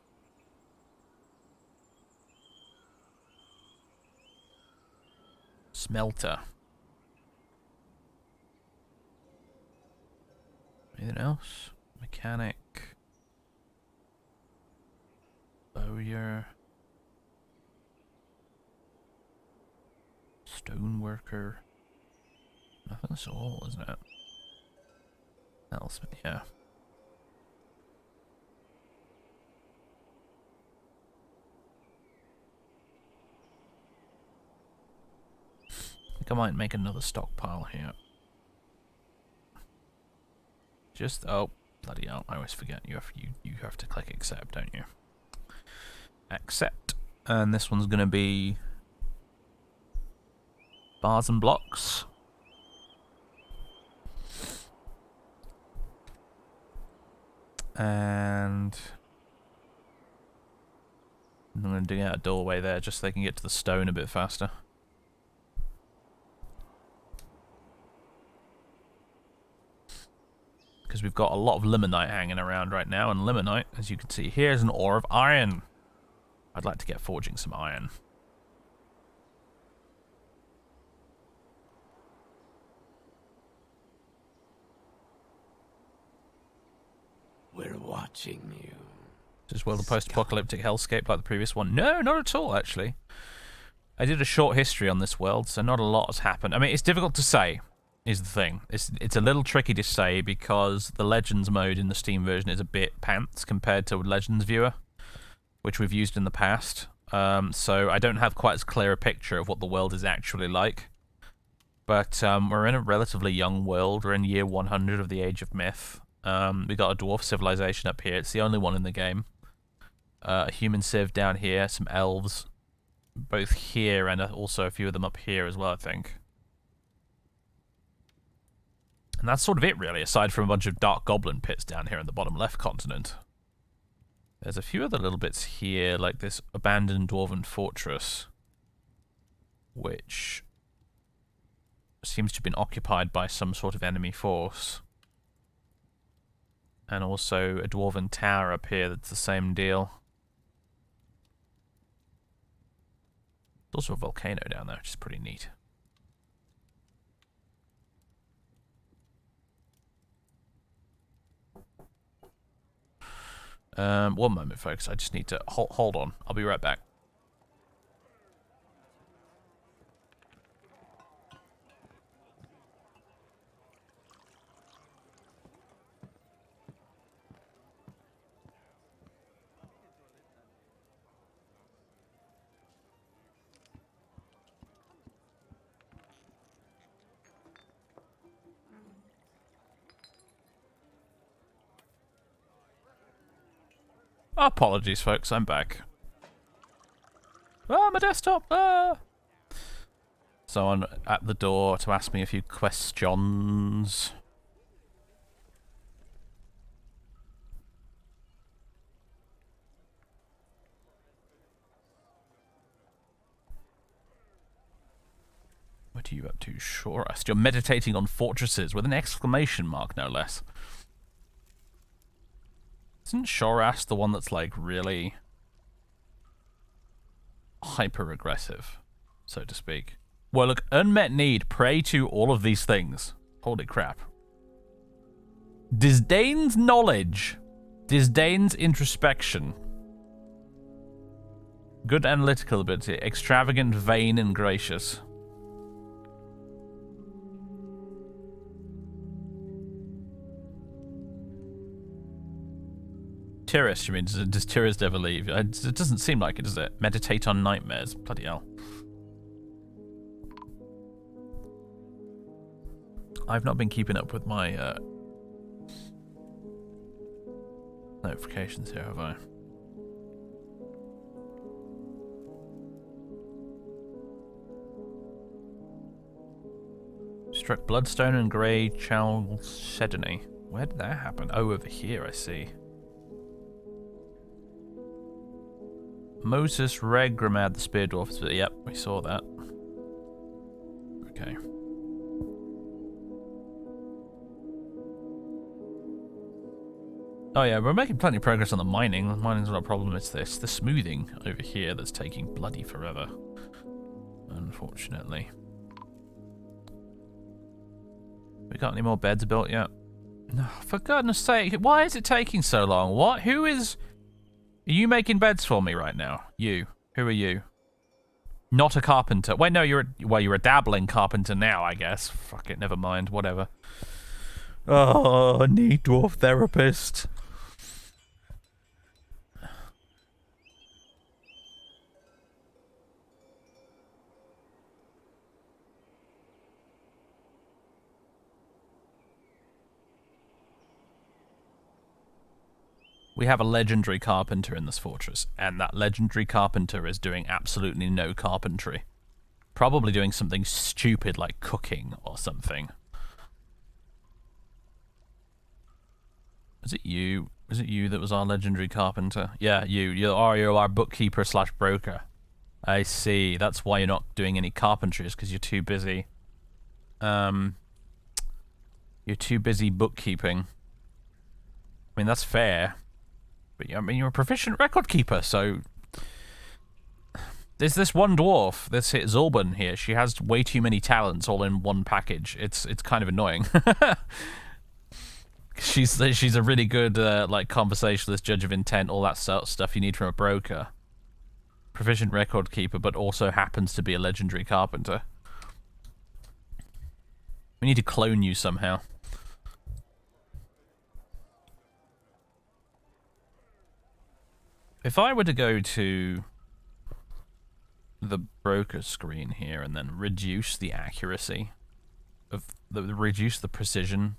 Smelter. Anything else? Mechanic. Bowyer. Stoneworker. I think that's all, isn't it? Metalsmith, yeah. I think I might make another stockpile here. Just, oh, bloody hell, I always forget. You have to click accept, don't you? Accept. And this one's going to be bars and blocks. And I'm going to dig out a doorway there just so they can get to the stone a bit faster. Because we've got a lot of limonite hanging around right now, and limonite, as you can see here, is an ore of iron. I'd like to get forging some iron. We're watching you. Just well the post-apocalyptic hellscape like the previous one? No, not at all, actually. I did a short history on this world, so not a lot has happened. I mean, it's difficult to say, is the thing. It's a little tricky to say because the Legends mode in the Steam version is a bit pants compared to Legends Viewer, which we've used in the past. So I don't have quite as clear a picture of what the world is actually like. But we're in a relatively young world. We're in year 100 of the Age of Myth. We got a dwarf civilization up here. It's the only one in the game. A human civ down here, some elves, both here and also a few of them up here as well, I think. And that's sort of it, really, aside from a bunch of dark goblin pits down here in the bottom left continent. There's a few other little bits here, like this abandoned dwarven fortress, which seems to have been occupied by some sort of enemy force. And also a dwarven tower up here that's the same deal. There's also a volcano down there, which is pretty neat. One moment, folks. I just need to hold on. I'll be right back. Apologies, folks. I'm back. Ah, my desktop! Ah! Someone at the door to ask me a few questions. What are you up to, Shorest? You're meditating on fortresses with an exclamation mark, no less. Isn't Shoras the one that's like really hyper-aggressive, so to speak? Well, look, unmet need, pray to all of these things. Holy crap. Disdains knowledge. Disdains introspection. Good analytical ability. Extravagant, vain, and gracious. Tyrus, you mean? Does Tyrus ever leave? It doesn't seem like it, does it? Meditate on nightmares. Bloody hell. I've not been keeping up with my notifications here, have I? Struck Bloodstone and Grey Chalcedony. Where did that happen? Oh, over here, I see. Moses Regramad, the Spear Dwarf. Yep, we saw that. Okay. Oh yeah, we're making plenty of progress on the mining. The mining's not a problem, it's this. The smoothing over here that's taking bloody forever. Unfortunately. We got any more beds built yet? No, for goodness sake, why is it taking so long? What? Who is... Are you making beds for me right now? You. Who are you? Not a carpenter. Wait, no, you're a dabbling carpenter now, I guess. Fuck it, never mind, whatever. Oh, I need dwarf therapist. We have a legendary carpenter in this fortress, and that legendary carpenter is doing absolutely no carpentry. Probably doing something stupid like cooking or something. Is it you? Is it you that was our legendary carpenter? Yeah, you. You're our bookkeeper / broker. I see. That's why you're not doing any carpentry, is because you're too busy. You're too busy bookkeeping. I mean, that's fair. But I mean, you're a proficient record keeper, so... There's this one dwarf, this Zulban here. She has way too many talents all in one package. It's kind of annoying. She's a really good like conversationalist, judge of intent, all that sort of stuff you need from a broker. Proficient record keeper, but also happens to be a legendary carpenter. We need to clone you somehow. If I were to go to the broker screen here and then reduce the accuracy of reduce the precision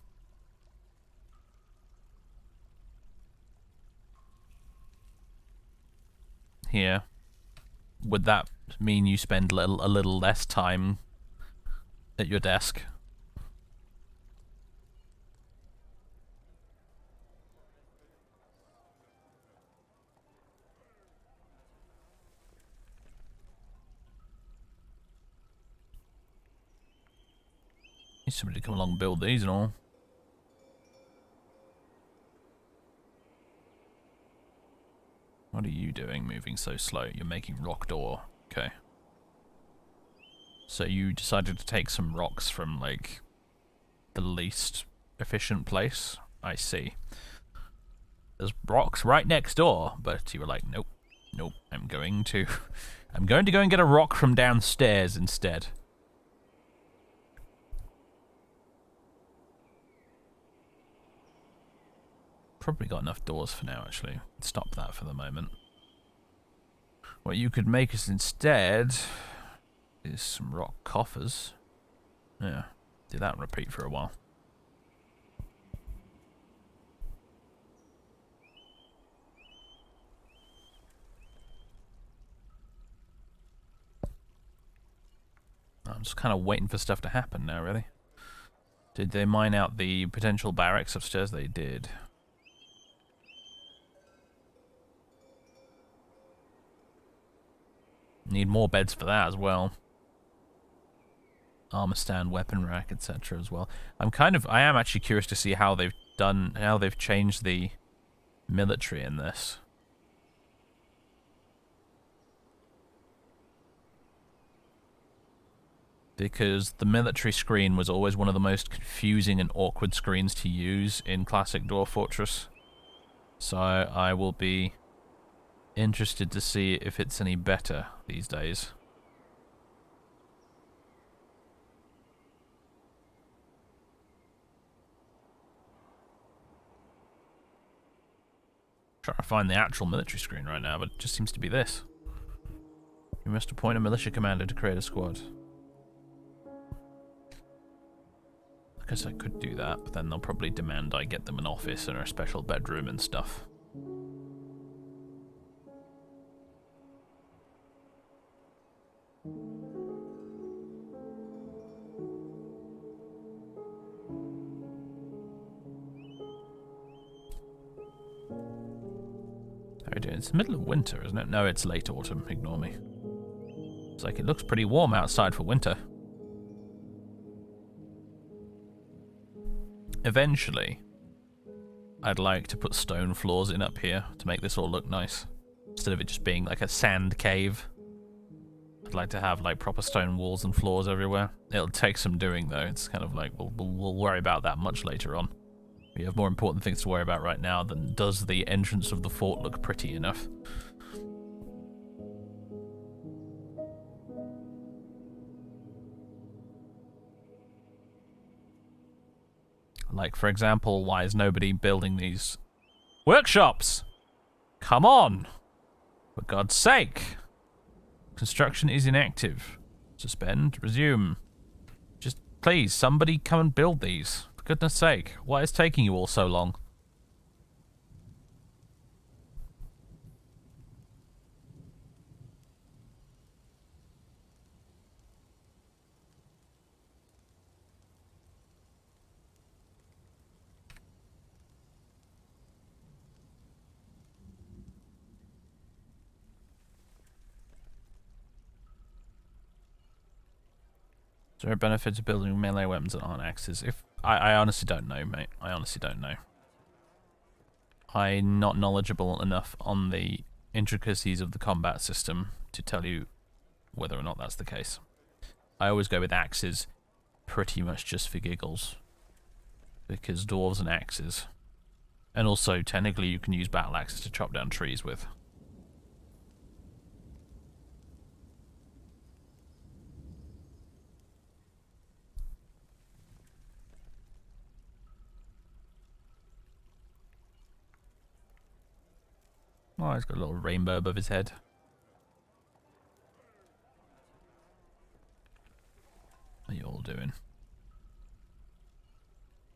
here, would that mean you spend a little less time at your desk? Need somebody to come along and build these and all. What are you doing moving so slow? You're making rock door. Okay. So you decided to take some rocks from, like, the least efficient place? I see. There's rocks right next door, but you were like, nope, nope, I'm going to go and get a rock from downstairs instead. Probably got enough doors for now, actually. Stop that for the moment. What you could make us instead is some rock coffers. Yeah, do that and repeat for a while. I'm just kind of waiting for stuff to happen now, really. Did they mine out the potential barracks upstairs? They did. Need more beds for that as well. Armor stand, weapon rack, etc. as well. I am actually curious to see how they've changed the military in this. Because the military screen was always one of the most confusing and awkward screens to use in classic Dwarf Fortress. So I will be interested to see if it's any better these days. Trying to find the actual military screen right now, but it just seems to be this. You must appoint a militia commander to create a squad. Because I could do that, but then they'll probably demand I get them an office and a special bedroom and stuff. How are we doing? It's the middle of winter, isn't it? No, it's late autumn. Ignore me. It's like it looks pretty warm outside for winter. Eventually, I'd like to put stone floors in up here to make this all look nice. Instead of it just being like a sand cave. I'd like to have like proper stone walls and floors everywhere. It'll take some doing though. It's kind of like we'll worry about that much later on. We have more important things to worry about right now than does the entrance of the fort look pretty enough. Like, for example, why is nobody building these workshops? Come on! For God's sake! Construction is inactive. Suspend, resume. Just, please, somebody come and build these. For goodness sake, why is taking you all so long? Is there a benefit to building melee weapons that aren't axes? I honestly don't know, mate. I honestly don't know. I'm not knowledgeable enough on the intricacies of the combat system to tell you whether or not that's the case. I always go with axes pretty much just for giggles. Because dwarves and axes. And also, technically, you can use battle axes to chop down trees with. Oh, he's got a little rainbow above his head. What are you all doing?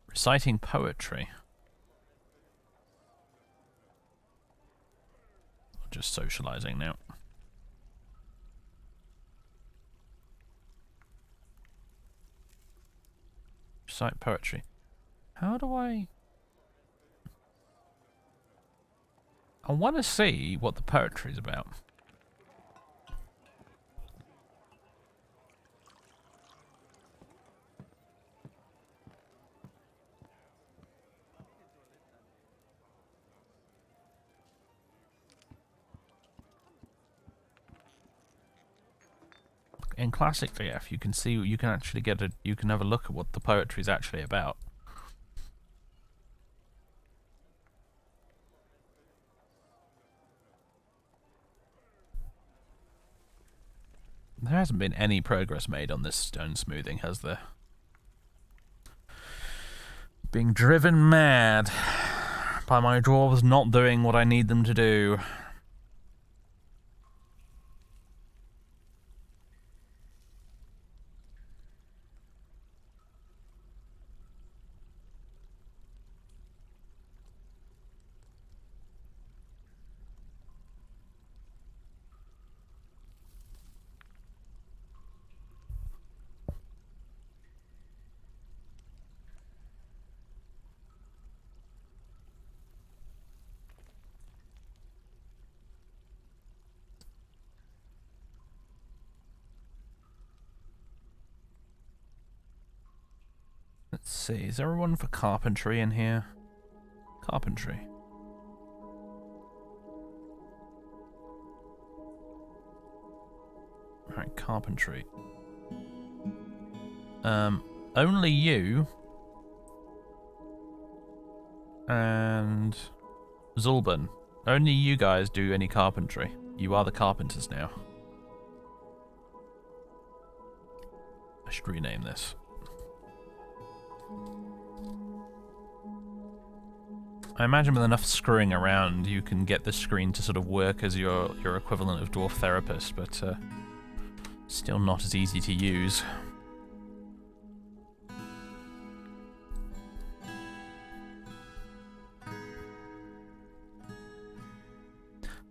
Reciting poetry. Or just socializing now. Recite poetry. How do I want to see what the poetry's about. In classic VF, you can see, you can actually you can have a look at what the poetry's actually about. There hasn't been any progress made on this stone smoothing, has there? Being driven mad by my dwarves not doing what I need them to do. Let's see, is there one for carpentry in here? Carpentry. Right, carpentry. Only you and Zulban. Only you guys do any carpentry. You are the carpenters now. I should rename this. I imagine with enough screwing around, you can get the screen to sort of work as your equivalent of Dwarf Therapist, but still not as easy to use.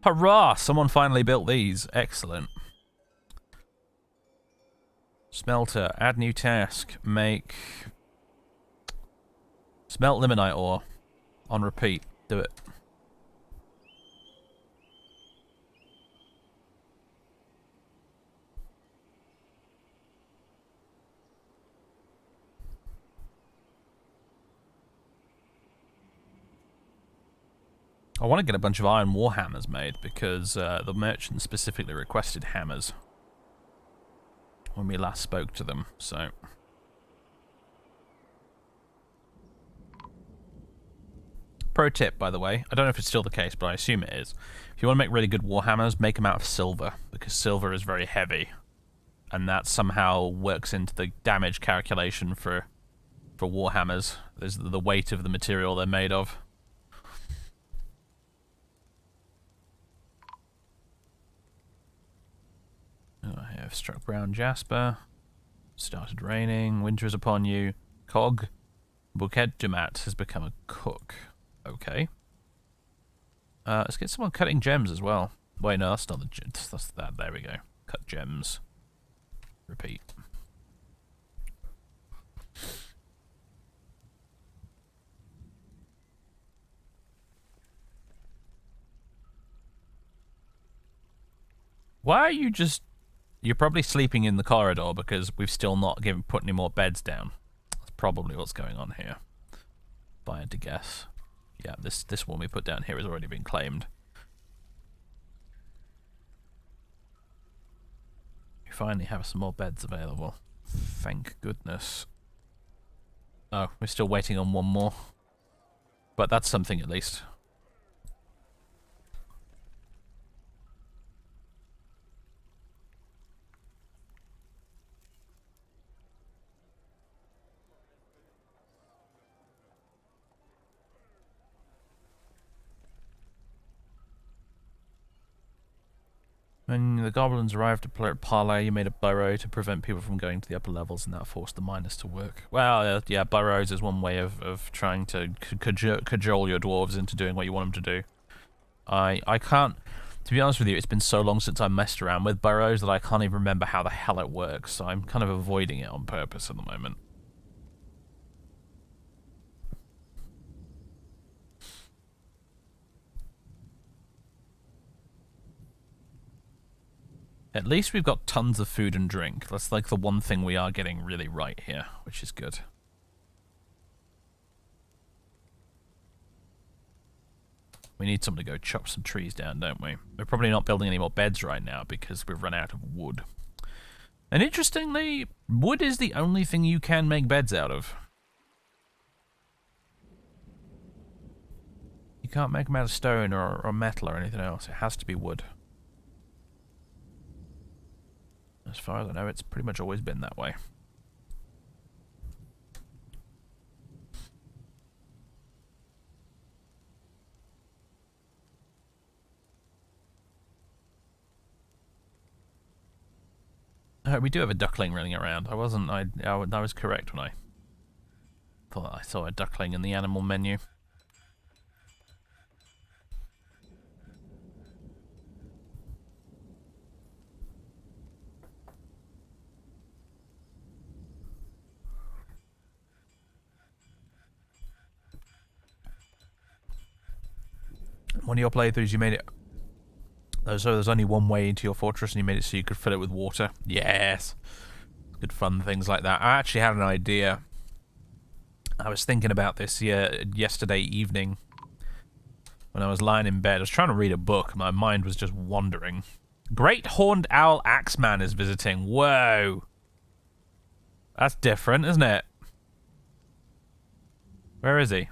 Hurrah! Someone finally built these. Excellent. Smelter. Add new task. Make... Smelt limonite ore. On repeat. Do it. I want to get a bunch of iron warhammers made because the merchant specifically requested hammers when we last spoke to them, so... Pro tip, by the way, I don't know if it's still the case, but I assume it is. If you want to make really good warhammers, make them out of silver, because silver is very heavy, and that somehow works into the damage calculation for warhammers. There's the weight of the material they're made of. I have struck brown jasper. Started raining. Winter is upon you. Cog. Bouquet Dumat has become a cook. Okay. Let's get someone cutting gems as well. Wait, no, that's not the gems. That's that. There we go. Cut gems. Repeat. Why are you just... You're probably sleeping in the corridor because we've still not put any more beds down. That's probably what's going on here. If I had to guess. Yeah, this one we put down here has already been claimed. We finally have some more beds available. Thank goodness. Oh, we're still waiting on one more. But that's something at least. When the goblins arrived to parley, you made a burrow to prevent people from going to the upper levels, and that forced the miners to work. Well, yeah, burrows is one way of trying to cajole your dwarves into doing what you want them to do. I can't... To be honest with you, it's been so long since I messed around with burrows that I can't even remember how the hell it works, so I'm kind of avoiding it on purpose at the moment. At least we've got tons of food and drink. That's like the one thing we are getting really right here, which is good. We need someone to go chop some trees down, don't we? We're probably not building any more beds right now because we've run out of wood. And interestingly, wood is the only thing you can make beds out of. You can't make them out of stone or metal or anything else. It has to be wood. As far as I know, it's pretty much always been that way. We do have a duckling running around. I was correct when I thought I saw a duckling in the animal menu. One of your playthroughs, you made it... So there's only one way into your fortress and you made it so you could fill it with water. Yes! Good fun things like that. I actually had an idea. I was thinking about this yesterday evening when I was lying in bed. I was trying to read a book. My mind was just wandering. Great Horned Owl Axeman is visiting. Whoa! That's different, isn't it? Where is he?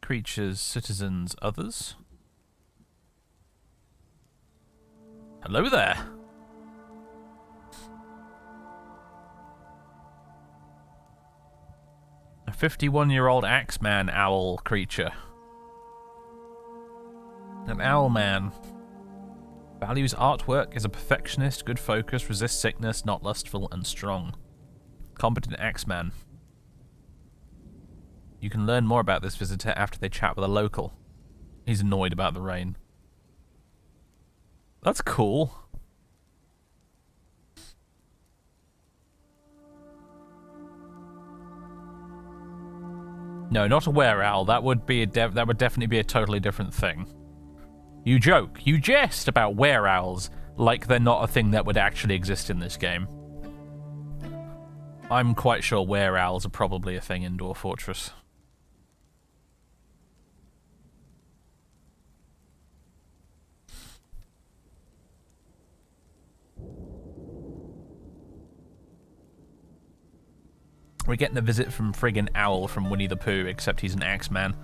Creatures, citizens, others. Hello there. A 51-year-old Axeman owl creature. An owl man. Values artwork, is a perfectionist, good focus, resists sickness, not lustful, and strong. Competent Axeman. You can learn more about this visitor after they chat with a local. He's annoyed about the rain. That's cool. No, not a were-owl. That would be that would definitely be a totally different thing. You joke, you jest about were-owls like they're not a thing that would actually exist in this game. I'm quite sure were-owls are probably a thing in Dwarf Fortress. We're getting a visit from friggin' Owl from Winnie the Pooh, except he's an Axeman.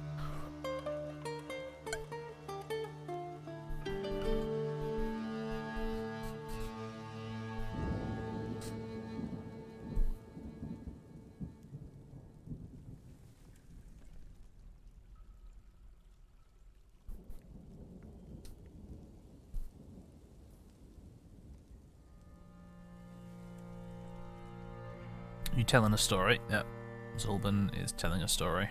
You telling a story? Yep. Zulban is telling a story.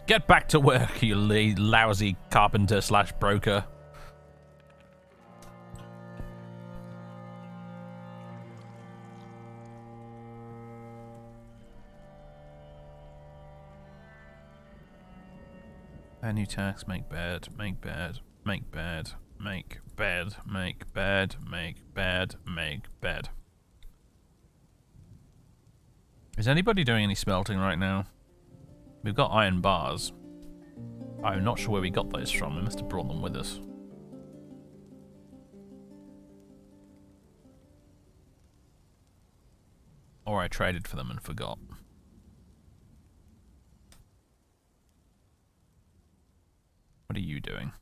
Get back to work, you lousy carpenter slash broker. Add new tasks, make bed, make bed, make bed, make bed, make bed, make bed, make bed. Is anybody doing any smelting right now? We've got iron bars. I'm not sure where we got those from. We must have brought them with us. Or I traded for them and forgot. What are you doing?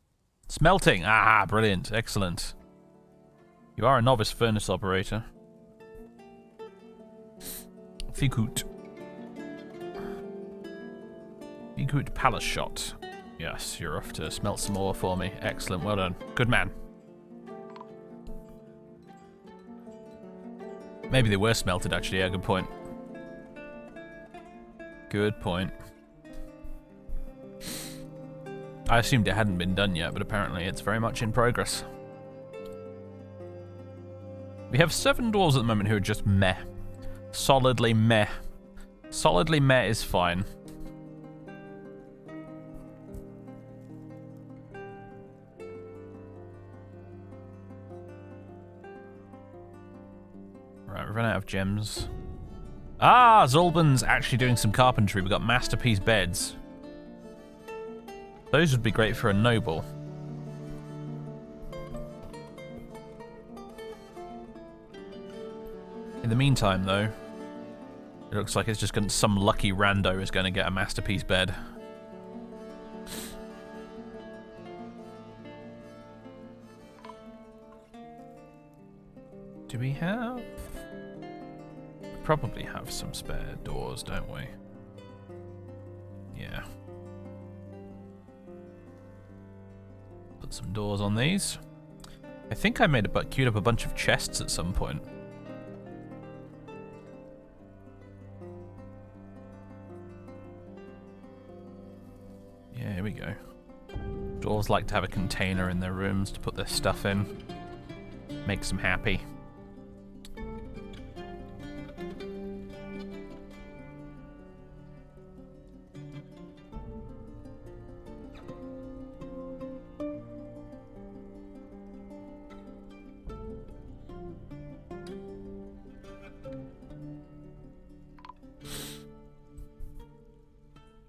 Smelting! Ah, brilliant. Excellent. You are a novice furnace operator. Fikut. Fikut Palace Shot. Yes, you're off to smelt some more for me. Excellent, well done. Good man. Maybe they were smelted, actually. Yeah, good point. Good point. I assumed it hadn't been done yet, but apparently it's very much in progress. We have 7 dwarves at the moment who are just meh. Solidly meh. Solidly meh is fine. Right, we've run out of gems. Ah, Zulban's actually doing some carpentry. We've got masterpiece beds. Those would be great for a noble. In the meantime, though, it looks like it's just going some lucky rando is going to get a masterpiece bed. Do we have? We probably have some spare doors, don't we? Yeah. Put some doors on these. I think I queued up a bunch of chests at some point. Yeah, here we go. Dwarves like to have a container in their rooms to put their stuff in. Makes them happy.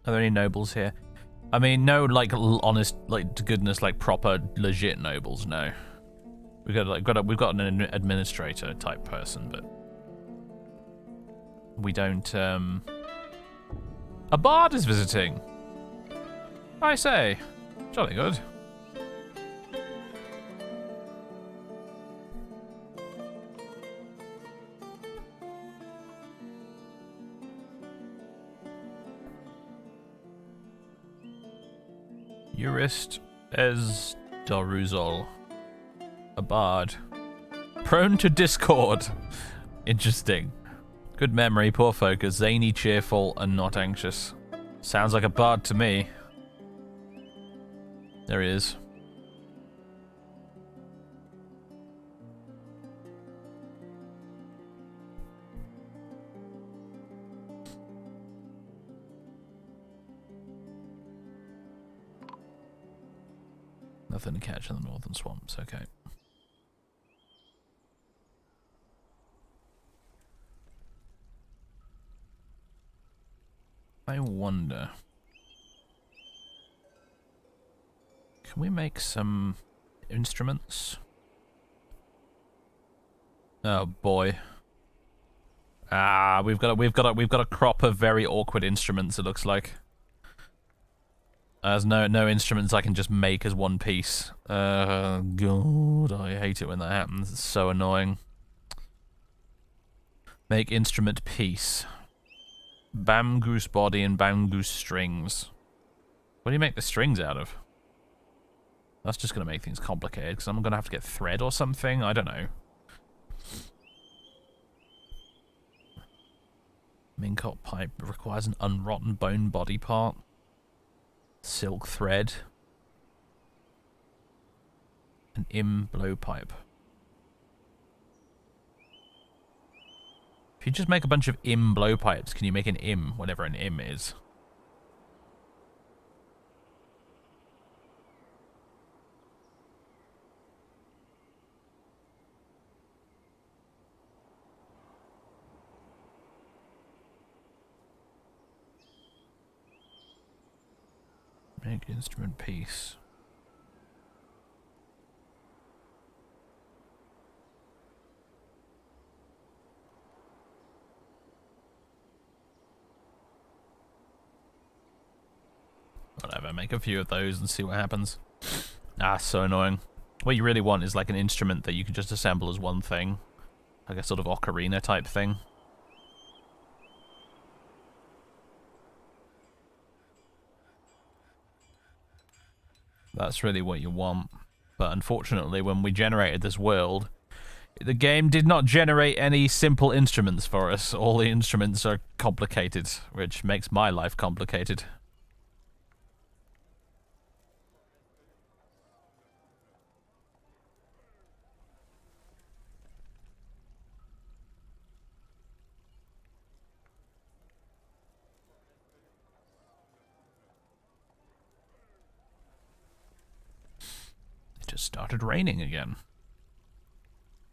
Are there any nobles here? I mean, no, like honest, like to goodness, like proper, legit nobles. No, we've got an administrator type person, but we don't. A bard is visiting. I say, jolly good. Jurist as Daruzol. A bard. Prone to discord. Interesting. Good memory, poor focus, zany, cheerful, and not anxious. Sounds like a bard to me. There he is. Nothing to catch in the northern swamps, okay. I wonder... Can we make some instruments? Oh boy. Ah, we've got a crop of very awkward instruments, it looks like. There's no instruments I can just make as one piece. God, I hate it when that happens. It's so annoying. Make instrument piece. Bamgoose body and bamgoose strings. What do you make the strings out of? That's just going to make things complicated, because I'm going to have to get thread or something. I don't know. Mincot pipe requires an unrotten bone body part. Silk thread. An im blowpipe. If you just make a bunch of im blowpipes, can you make an im, whatever an im is? Make instrument piece. Whatever, make a few of those and see what happens. Ah, so annoying. What you really want is like an instrument that you can just assemble as one thing. Like a sort of ocarina type thing. That's really what you want. But unfortunately, when we generated this world, the game did not generate any simple instruments for us. All the instruments are complicated, which makes my life complicated. It just started raining again.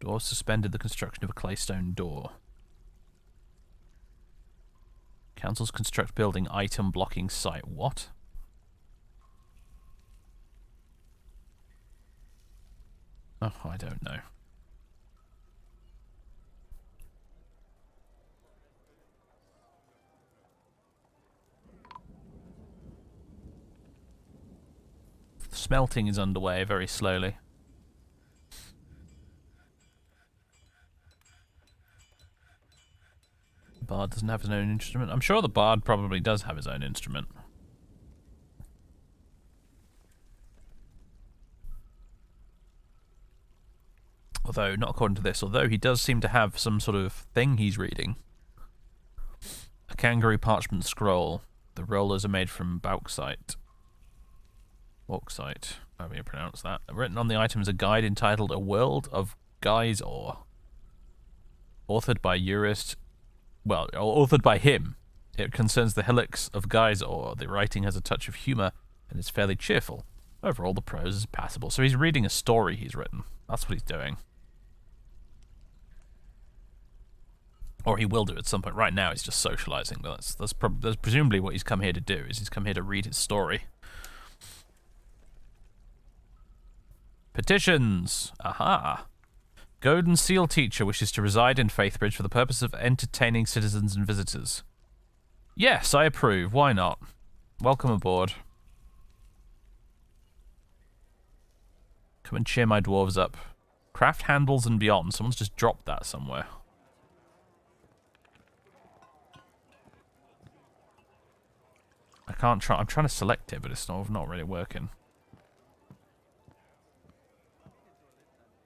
Dwarf suspended the construction of a claystone door. Councils construct building item blocking site. What? Oh, I don't know. Smelting is underway very slowly. The bard doesn't have his own instrument. I'm sure the bard probably does have his own instrument. Although, not according to this, although he does seem to have some sort of thing he's reading. A kangaroo parchment scroll. The rollers are made from bauxite. Bauxite, however you pronounce that. Written on the item is a guide entitled A World of Guy's Ore. Authored by authored by him. It concerns the helix of Guy's Ore. The writing has a touch of humour and is fairly cheerful. Overall, the prose is passable. So he's reading a story he's written. That's what he's doing. Or he will do at some point. Right now he's just socializing. But that's presumably what he's come here to do, is he's come here to read his story. Petitions! Aha! Golden Seal teacher wishes to reside in Faithbridge for the purpose of entertaining citizens and visitors. Yes, I approve. Why not? Welcome aboard. Come and cheer my dwarves up. Craft handles and beyond. Someone's just dropped that somewhere. I can't try. I'm trying to select it, but it's not really working.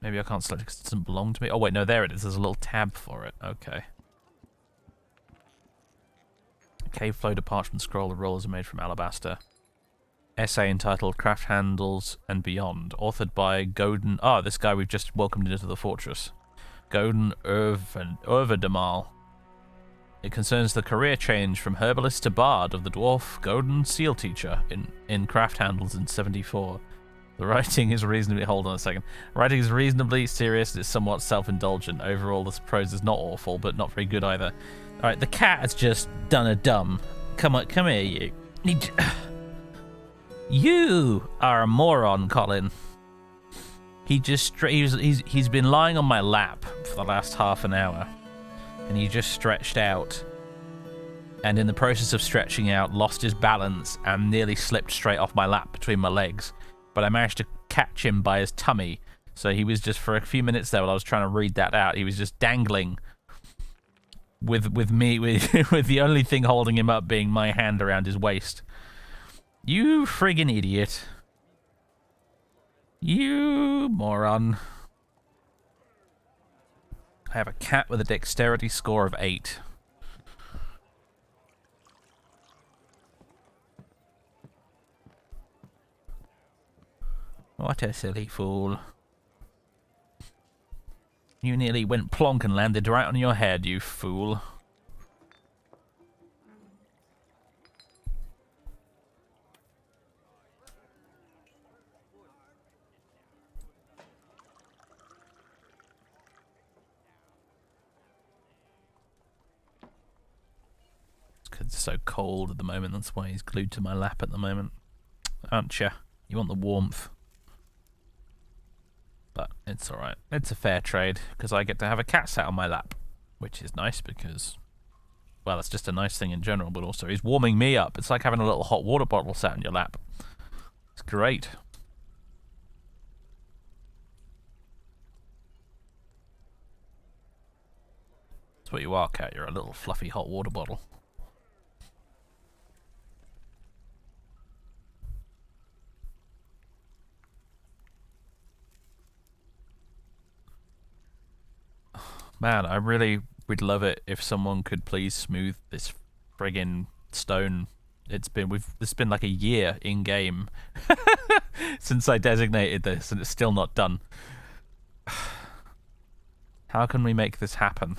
Maybe I can't select it because it doesn't belong to me. Oh wait, no, there it is. There's a little tab for it. Okay. Cave floater parchment scroll. The rollers are made from alabaster. Essay entitled Craft Handles and Beyond, authored by Godin. Oh, this guy we've just welcomed into the fortress. Godin Urvademal. It concerns the career change from herbalist to bard of the dwarf Godin Seal Teacher in Craft Handles in 74. The writing is reasonably... Hold on a second. Writing is reasonably serious and is somewhat self-indulgent. Overall, this prose is not awful, but not very good either. Alright, the cat has just done a dumb. Come here, you. You are a moron, Colin. He's been lying on my lap for the last half an hour, and he just stretched out, and in the process of stretching out, lost his balance and nearly slipped straight off my lap between my legs. But I managed to catch him by his tummy, so he was just, for a few minutes there while I was trying to read that out, he was just dangling with the only thing holding him up being my hand around his waist. You friggin' idiot. You moron. I have a cat with a dexterity score of 8. What a silly fool. You nearly went plonk and landed right on your head, you fool. It's so cold at the moment, that's why he's glued to my lap at the moment. Aren't you? You want the warmth. But it's alright. It's a fair trade, because I get to have a cat sat on my lap. Which is nice because, well, it's just a nice thing in general, but also he's warming me up. It's like having a little hot water bottle sat on your lap. It's great. That's what you are, cat. You're a little fluffy hot water bottle. Man, I really would love it if someone could please smooth this friggin' stone. It's been like a year in game since I designated this, and it's still not done. How can we make this happen?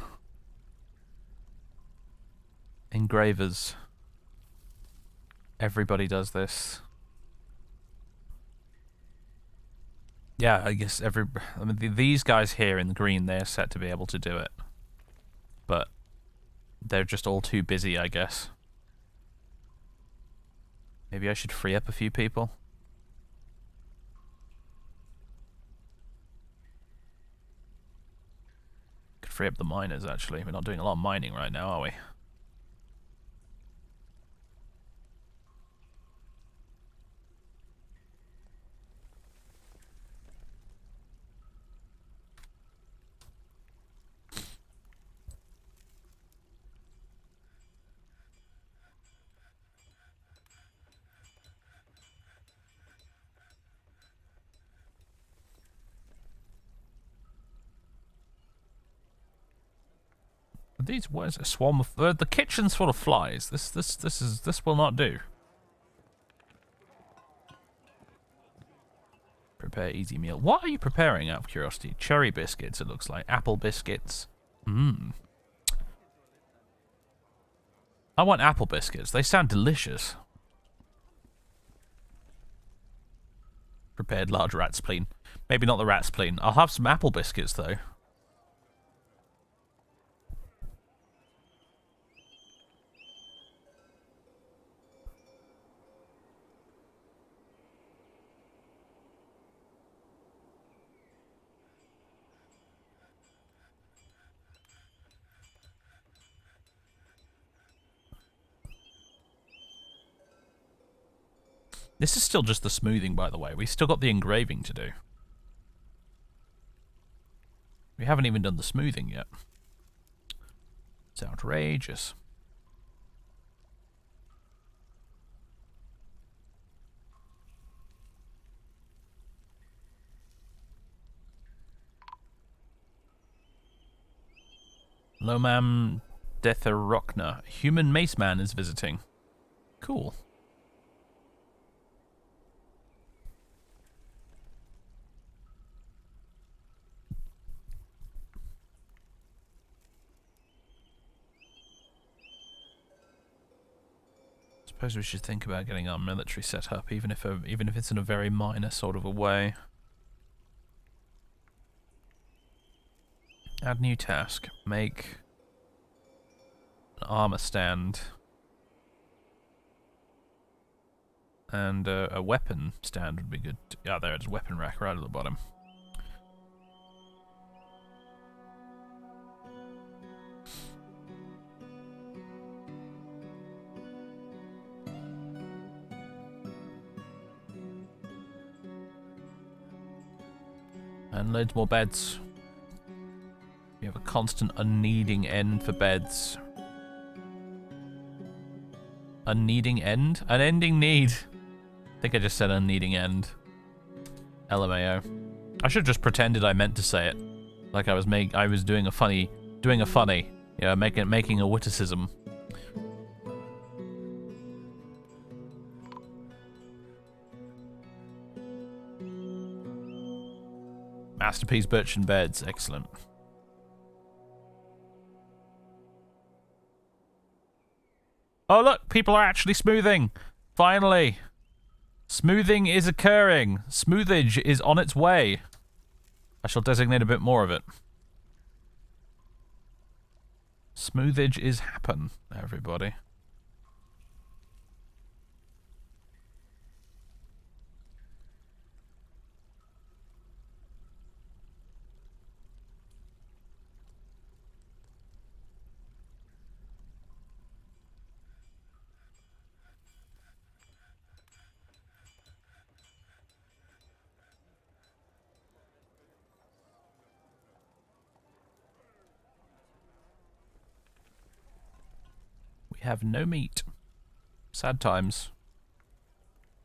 Engravers. Everybody does this. Yeah, I guess I mean, these guys here in the green, they're set to be able to do it. But they're just all too busy, I guess. Maybe I should free up a few people. Could free up the miners, actually. We're not doing a lot of mining right now, are we? These, what is it? A swarm of the kitchen's full of flies. This will not do. Prepare easy meal. What are you preparing, out of curiosity? Cherry biscuits, it looks like. Apple biscuits. Mmm. I want apple biscuits. They sound delicious. Prepared large rat spleen. Maybe not the rat spleen. I'll have some apple biscuits, though. This is still just the smoothing, by the way. We still got the engraving to do. We haven't even done the smoothing yet. It's outrageous. Lomam Detherokna. Human Mace Man is visiting. Cool. Suppose we should think about getting our military set up, even if it's in a very minor sort of a way. Add new task. Make an armor stand and a weapon stand would be good. Yeah, there it is. Weapon rack right at the bottom. And loads more beds. You have a constant unneeding end for beds. Unneeding end? Unending need. I think I just said unneeding end. LMAO. I should have just pretended I meant to say it. Like I was doing a funny. Yeah, making a witticism. Masterpiece birchen beds, excellent. Oh look, people are actually smoothing. Finally. Smoothing is occurring. Smoothage is on its way. I shall designate a bit more of it. Smoothage is happen, everybody. We have no meat. Sad times.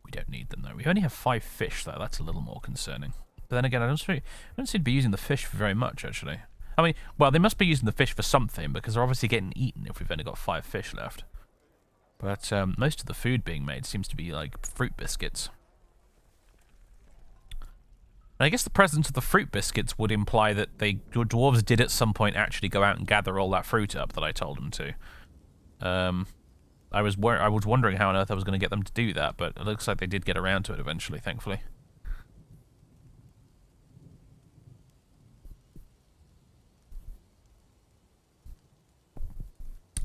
We don't need them though. We only have 5 fish though. That's a little more concerning. But then again, I don't seem to be using the fish for very much actually. I mean, well, they must be using the fish for something because they're obviously getting eaten if we've only got 5 fish left. But most of the food being made seems to be like fruit biscuits. And I guess the presence of the fruit biscuits would imply that dwarves did at some point actually go out and gather all that fruit up that I told them to. I was wondering how on earth I was going to get them to do that, but it looks like they did get around to it eventually, thankfully.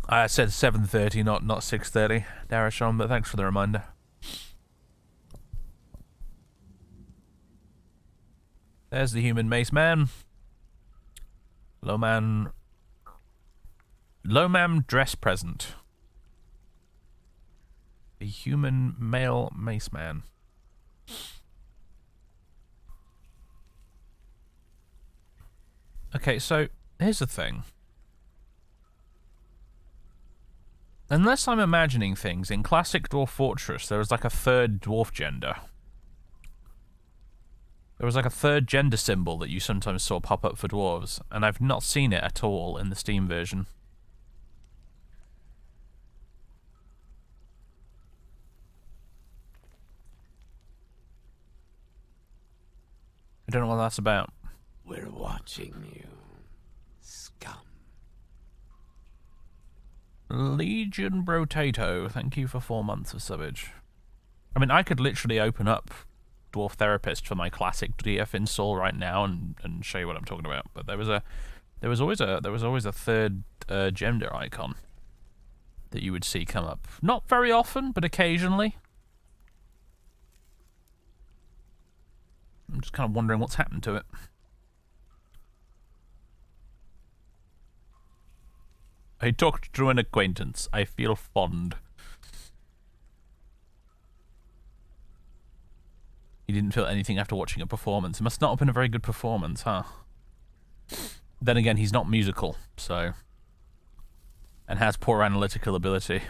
I said 7:30, not 6:30, Darashon, but thanks for the reminder. There's the human mace man. Lomam dress present. The human male mace man. Okay, so here's the thing. Unless I'm imagining things, in classic Dwarf Fortress, there was like a third dwarf gender. There was like a third gender symbol that you sometimes saw pop up for dwarves, and I've not seen it at all in the Steam version. I don't know what that's about. We're watching you, scum. Legion Brotato, thank you for 4 months of subbage. I mean, I could literally open up Dwarf Therapist for my classic DF install right now and show you what I'm talking about. But there was always a third gender icon that you would see come up. Not very often, but occasionally. I'm just kind of wondering what's happened to it. I talked to an acquaintance. I feel fond. You didn't feel anything after watching a performance. It must not have been a very good performance, huh? Then again, he's not musical, so... and has poor analytical ability.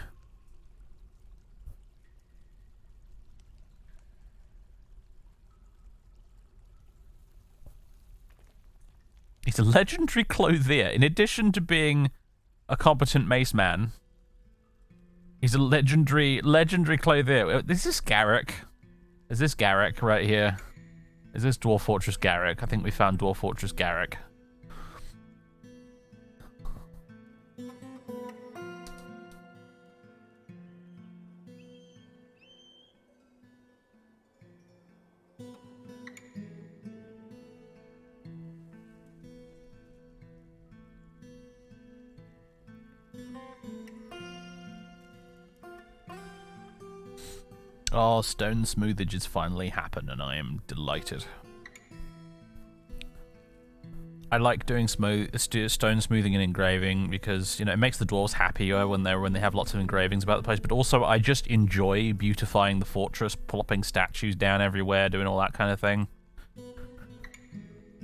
He's a legendary clothier. In addition to being a competent mace man. He's a legendary clothier. Is this Garrick? Is this Garrick right here? Is this Dwarf Fortress Garrick? I think we found Dwarf Fortress Garrick. Oh, stone smoothage has finally happened, and I am delighted. I like doing stone smoothing and engraving because, you know, it makes the dwarves happier when they have lots of engravings about the place. But also, I just enjoy beautifying the fortress, plopping statues down everywhere, doing all that kind of thing.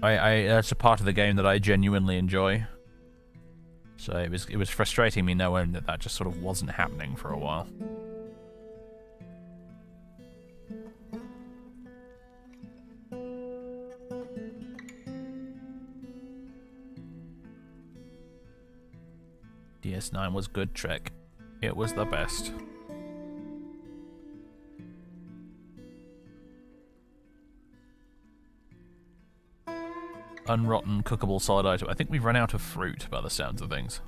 That's a part of the game that I genuinely enjoy. So it was frustrating me knowing that just sort of wasn't happening for a while. DS9 was good trick. It was the best. Unrotten, cookable side item. I think we've run out of fruit by the sounds of things.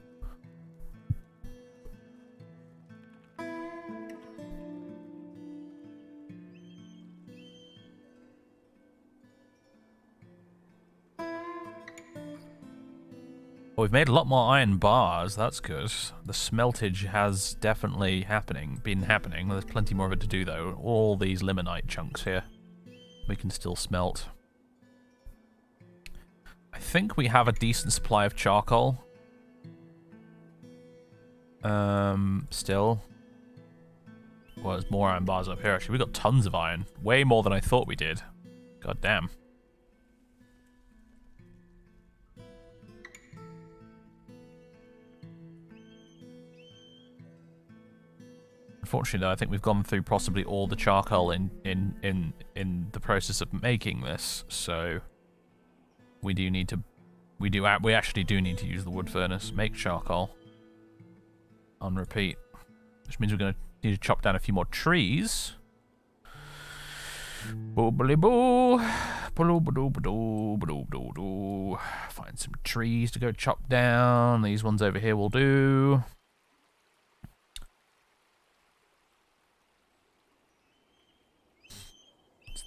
Well, we've made a lot more iron bars, that's good. The smeltage has definitely been happening. There's plenty more of it to do though. All these limonite chunks here we can still smelt. I think we have a decent supply of charcoal. Still. Well, there's more iron bars up here actually. We got tons of iron. Way more than I thought we did. God damn. Unfortunately, though, I think we've gone through possibly all the charcoal in the process of making this, so we actually do need to use the wood furnace, make charcoal on repeat, which means we're going to need to chop down a few more trees. Find some trees to go chop down. These ones over here will do.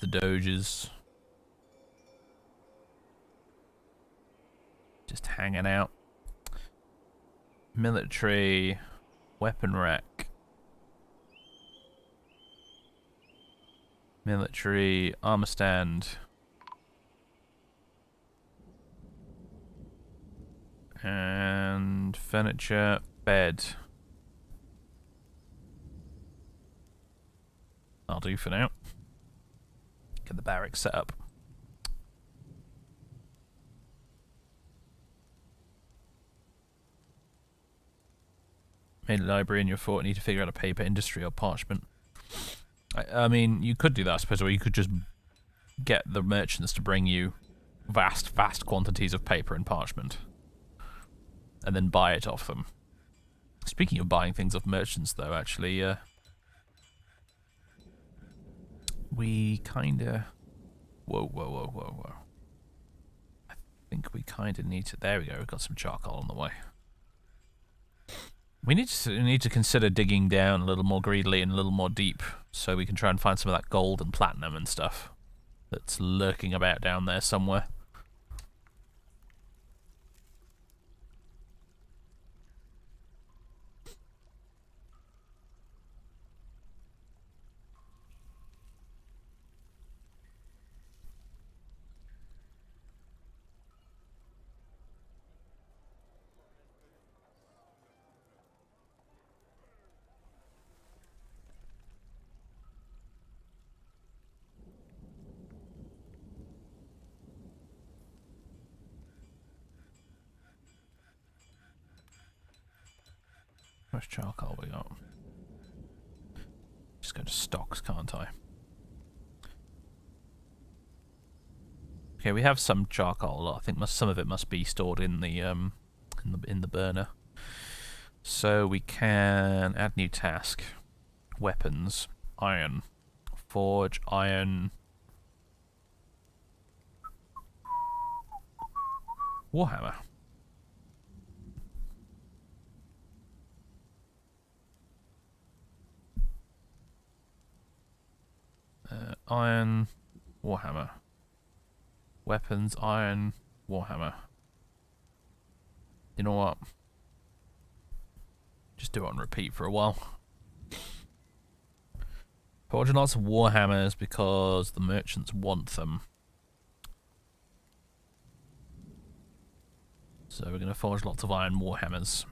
The Doges just hanging out. Military weapon rack. Military armor stand. And furniture bed. I'll do for now. Get the barracks set up. Made a library in your fort. Need to figure out a paper industry or parchment. I mean, you could do that, I suppose, or you could just get the merchants to bring you vast quantities of paper and parchment, and then buy it off them. Speaking of buying things off merchants, though, actually, we kinda... Whoa. I think we kinda need to... There we go, we've got some charcoal on the way. We need to consider digging down a little more greedily and a little more deep, so we can try and find some of that gold and platinum and stuff that's lurking about down there somewhere. How much charcoal we got? Just go to stocks, can't I? Okay, we have some charcoal. I think some of it must be stored in the burner. So we can add new task. Weapons. Iron. Forge. Iron. Warhammer. Iron. Warhammer. Weapons. Iron. Warhammer. You know what? Just do it on repeat for a while. Forging lots of Warhammers because the merchants want them. So we're going to forge lots of iron Warhammers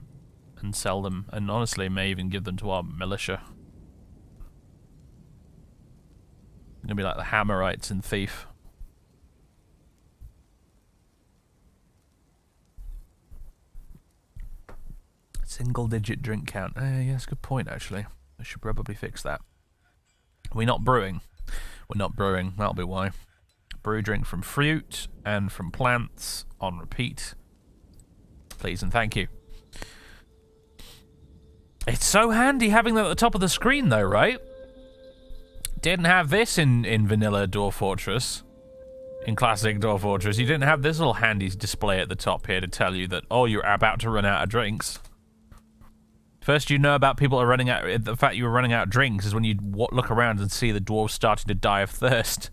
and sell them, and honestly may even give them to our militia. Gonna be like the Hammerites in Thief. Single digit drink count. Yeah, that's a good point actually. I should probably fix that. We're not brewing. We're not brewing, that'll be why. Brew drink from fruit and from plants on repeat. Please and thank you. It's so handy having that at the top of the screen though, right? Didn't have this in vanilla Dwarf Fortress. In classic Dwarf Fortress, you didn't have this little handy display at the top here to tell you that, oh, you're about to run out of drinks. First you know about people are running out, the fact you were running out of drinks is when you look around and see the dwarves starting to die of thirst.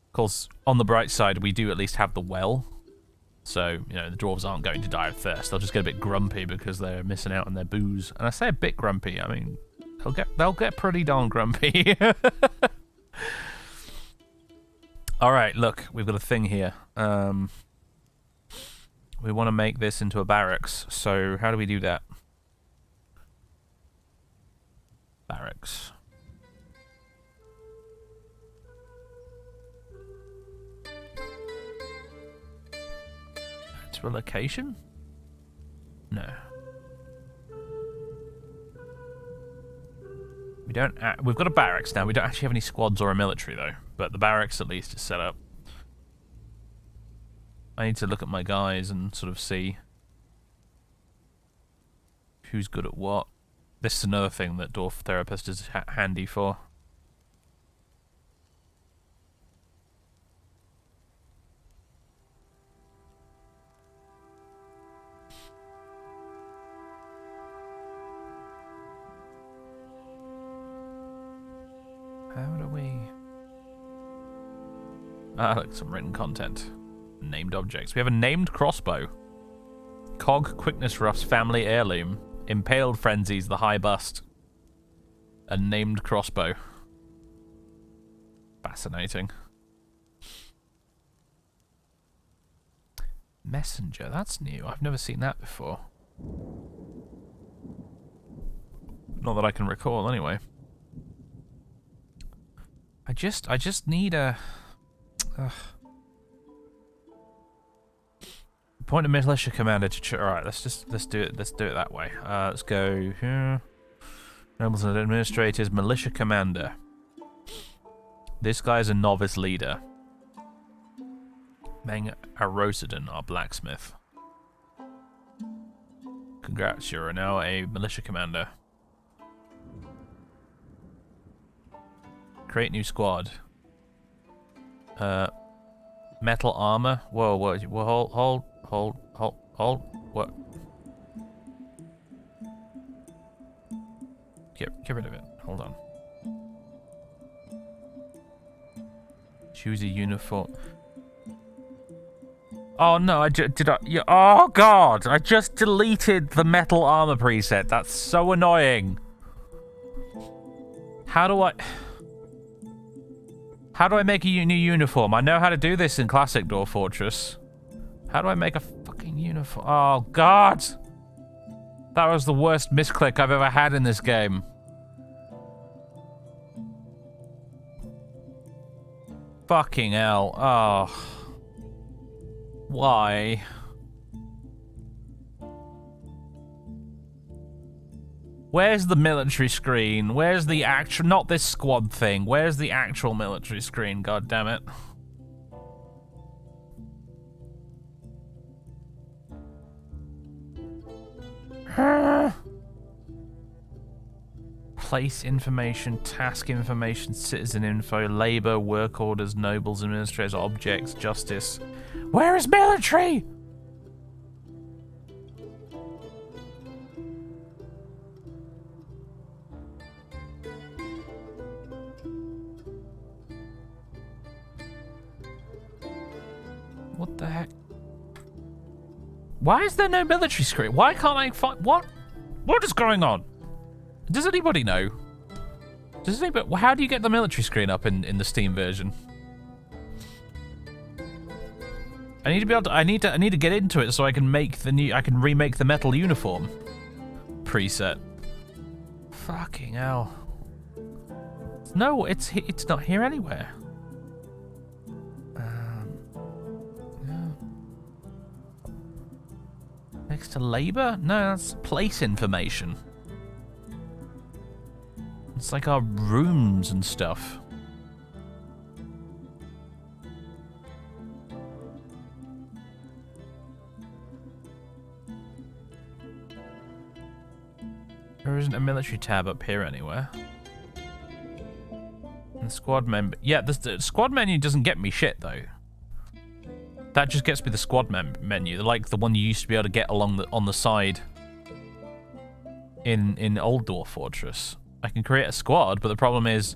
Of course, on the bright side, we do at least have the well. So, you know, the dwarves aren't going to die of thirst. They'll just get a bit grumpy because they're missing out on their booze. And I say a bit grumpy, I mean, they'll get pretty darn grumpy. Alright, look, we've got a thing here. We want to make this into a barracks, so how do we do that? Barracks. To a location? No. We don't. We've got a barracks now. We don't actually have any squads or a military though, but the barracks at least is set up. I need to look at my guys and sort of see who's good at what. This is another thing that Dwarf Therapist is handy for. How do we... look, some written content. Named objects. We have a named crossbow. Cog Quickness Ruff's family heirloom. Impaled Frenzies the high bust. A named crossbow. Fascinating. Messenger, that's new. I've never seen that before. Not that I can recall, anyway. I just need a... Point a militia commander to... Alright, let's do it that way. Let's go here. Nobles and administrators, militia commander. This guy's a novice leader. Meng Arosidon, our blacksmith. Congrats, you're now a militia commander. Create new squad. Metal armor. Whoa, hold. What? Get rid of it. Hold on. Choose a uniform. Oh no, oh god, I just deleted the metal armor preset. That's so annoying. How do I make a new uniform? I know how to do this in classic Dwarf Fortress. How do I make a fucking uniform? Oh god! That was the worst misclick I've ever had in this game. Fucking hell. Oh. Why? Where's the military screen? Where's the actual... Not this squad thing. Where's the actual military screen? God damn it. place information, task information, citizen info, labor, work orders, nobles, administrators, objects, justice. Where is military? What the heck? Why is there no military screen? Why can't I find... What? What is going on? Does anybody know? Does anybody... How do you get the military screen up in the Steam version? I need to be able to... I need to get into it so I can make the new... I can remake the metal uniform preset. Fucking hell. No, it's not here anywhere. Next to labor? No, that's place information. It's like our rooms and stuff. There isn't a military tab up here anywhere. And the squad member... Yeah, the squad menu doesn't get me shit, though. That just gets me the squad menu, like the one you used to be able to get along on the side in Old Dwarf Fortress. I can create a squad, but the problem is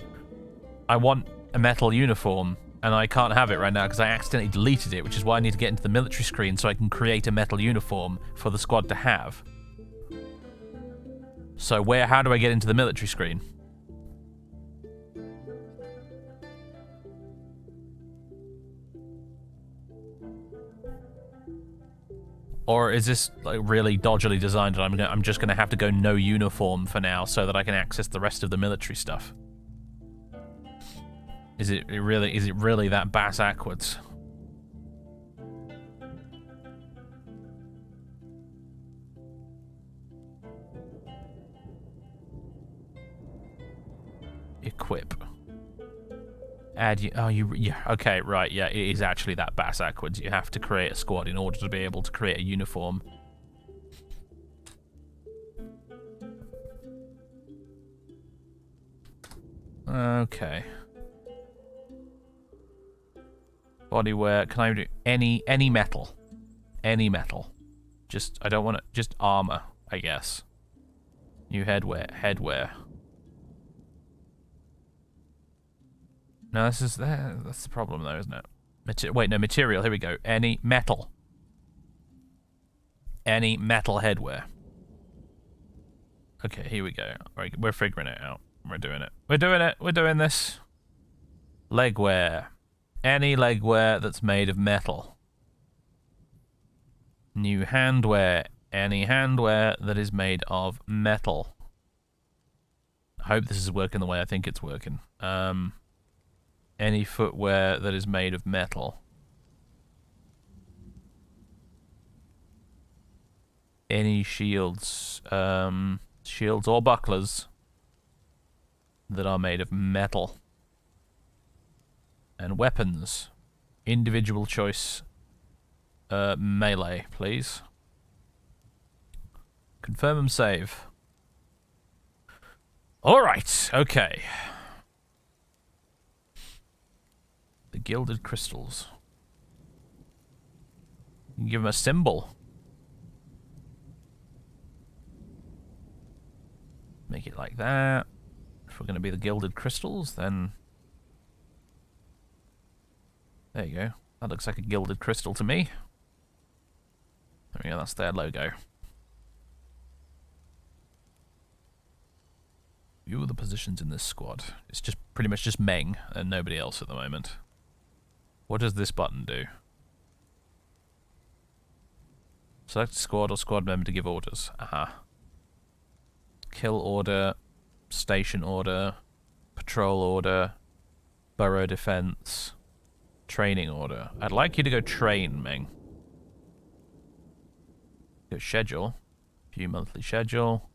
I want a metal uniform, and I can't have it right now because I accidentally deleted it, which is why I need to get into the military screen so I can create a metal uniform for the squad to have. So how do I get into the military screen? Or is this like really dodgily designed and I'm just gonna have to go no uniform for now so that I can access the rest of the military stuff? Is it really that bass backwards? Equip. Add you. Oh, yeah. Okay, right. Yeah, it is actually that bass backwards. You have to create a squad in order to be able to create a uniform. Okay. Bodywear. Can I do any metal? Any metal. Just I don't want it. Just armor, I guess. New headwear. No, that's the problem though, isn't it? Wait, no, material. Here we go. Any metal headwear. Okay, here we go. Right, we're figuring it out. We're doing it. We're doing this. Legwear. Any legwear that's made of metal. New handwear. Any handwear that is made of metal. I hope this is working the way I think it's working. Any footwear that is made of metal. Any shields, shields or bucklers that are made of metal. And weapons. Individual choice. Melee, please. Confirm and save. Alright, okay. The gilded crystals. You can give them a symbol. Make it like that. If we're going to be the gilded crystals, then... There you go. That looks like a gilded crystal to me. There we go, that's their logo. View the positions in this squad. It's just pretty much just Meng and nobody else at the moment. What does this button do? Select squad or squad member to give orders. Aha. Kill order, station order, patrol order, burrow defense, training order. I'd like you to go train, Meng. Go schedule. View monthly schedule.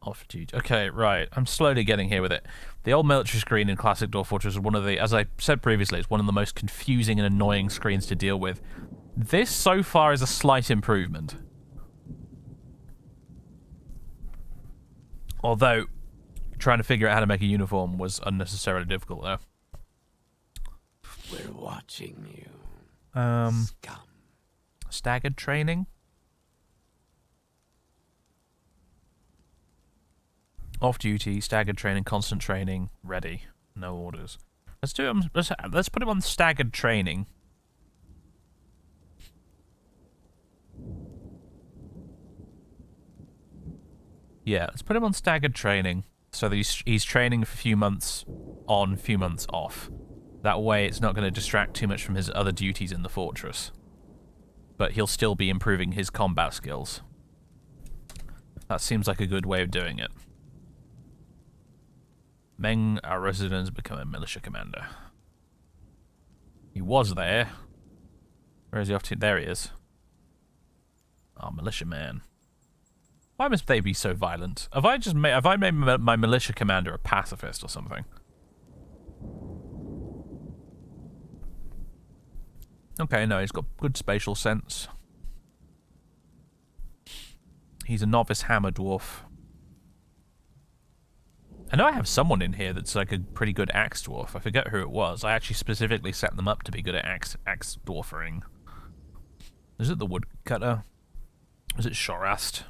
Off duty. Okay, right. I'm slowly getting here with it. The old military screen in Classic Dwarf Fortress is one of the, as I said previously, it's one of the most confusing and annoying screens to deal with. This, so far, is a slight improvement. Although, trying to figure out how to make a uniform was unnecessarily difficult, though. We're watching you. Scum. Staggered training? Off duty, staggered training, constant training, ready. No orders. Let's do him. Let's put him on staggered training. Yeah, let's put him on staggered training so that he's training for a few months on, few months off. That way it's not going to distract too much from his other duties in the fortress. But he'll still be improving his combat skills. That seems like a good way of doing it. Meng, our resident, has become a militia commander. He was there. Where is he off to? There he is. Our militia man. Why must they be so violent? Have I made my militia commander a pacifist or something? Okay, no, he's got good spatial sense. He's a novice hammer dwarf. I know I have someone in here that's like a pretty good axe dwarf. I forget who it was. I actually specifically set them up to be good at axe dwarfering. Is it the woodcutter? Is it Shorast?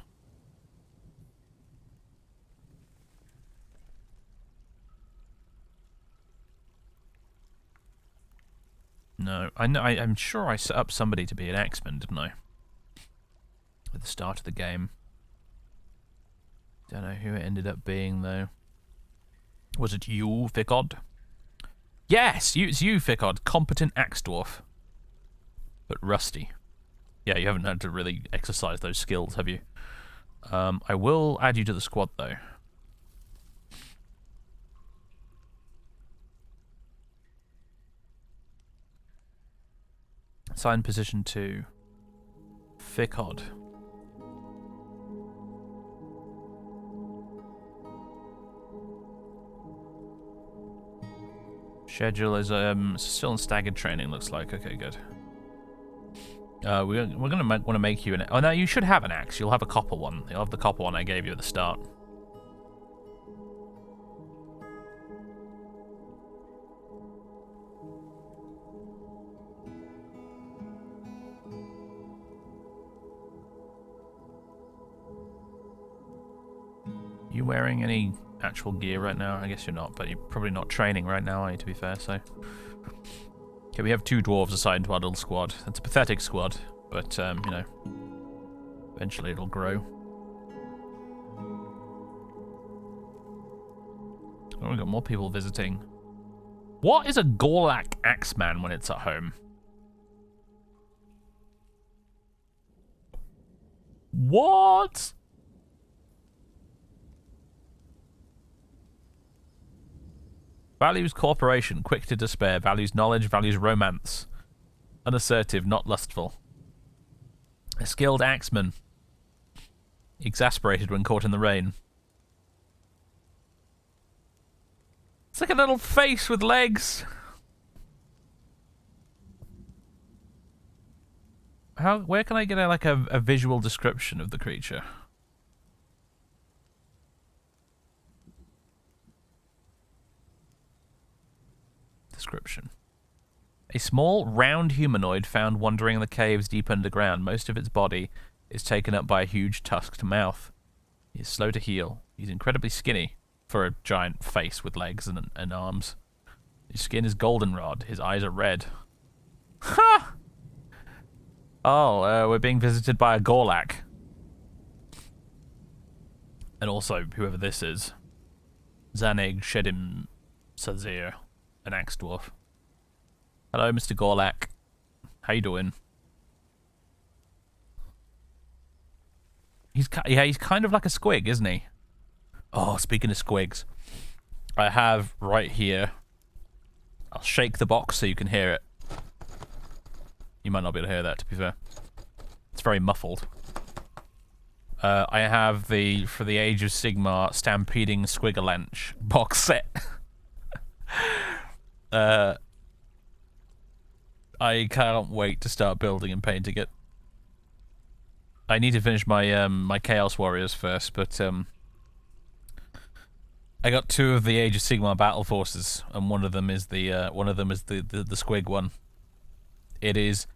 No, I'm sure I set up somebody to be an Axeman, didn't I? At the start of the game. Don't know who it ended up being, though. Was it you, Ficod? Yes, it's you, Ficod. Competent axe dwarf. But rusty. Yeah, you haven't had to really exercise those skills, have you? I will add you to the squad, though. Assign position to Ficod. Schedule is still in staggered training, looks like. Okay, good. We're gonna want to make you an. Oh no, you should have an axe. You'll have a copper one. You'll have the copper one I gave you at the start. You wearing any actual gear right now? I guess you're not, but you're probably not training right now, are you, to be fair, so... Okay, we have 2 dwarves assigned to our little squad. That's a pathetic squad, but, you know, eventually it'll grow. Oh, we've got more people visiting. What is a Gorlak Axeman when it's at home? What? Values cooperation, quick to despair. Values knowledge, values romance. Unassertive, not lustful. A skilled axeman. Exasperated when caught in the rain. It's like a little face with legs. Where can I get a visual description of the creature? Description. A small, round humanoid found wandering in the caves deep underground. Most of its body is taken up by a huge tusked mouth. He is slow to heal. He's incredibly skinny for a giant face with legs and arms. His skin is goldenrod. His eyes are red. Ha! Oh, we're being visited by a Gorlak. And also, whoever this is. Zaneg Shedim Sazir. An axe dwarf. Hello, Mr. Gorlak. How you doing? He's kind of like a squig, isn't he? Oh, speaking of squigs, I have right here. I'll shake the box so you can hear it. You might not be able to hear that, to be fair. It's very muffled. I have the For the Age of Sigmar Stampeding Squigalanch box set. I can't wait to start building and painting it. I need to finish my my Chaos Warriors first, but I got 2 of the Age of Sigmar battle forces, and one of them is the squig one. It is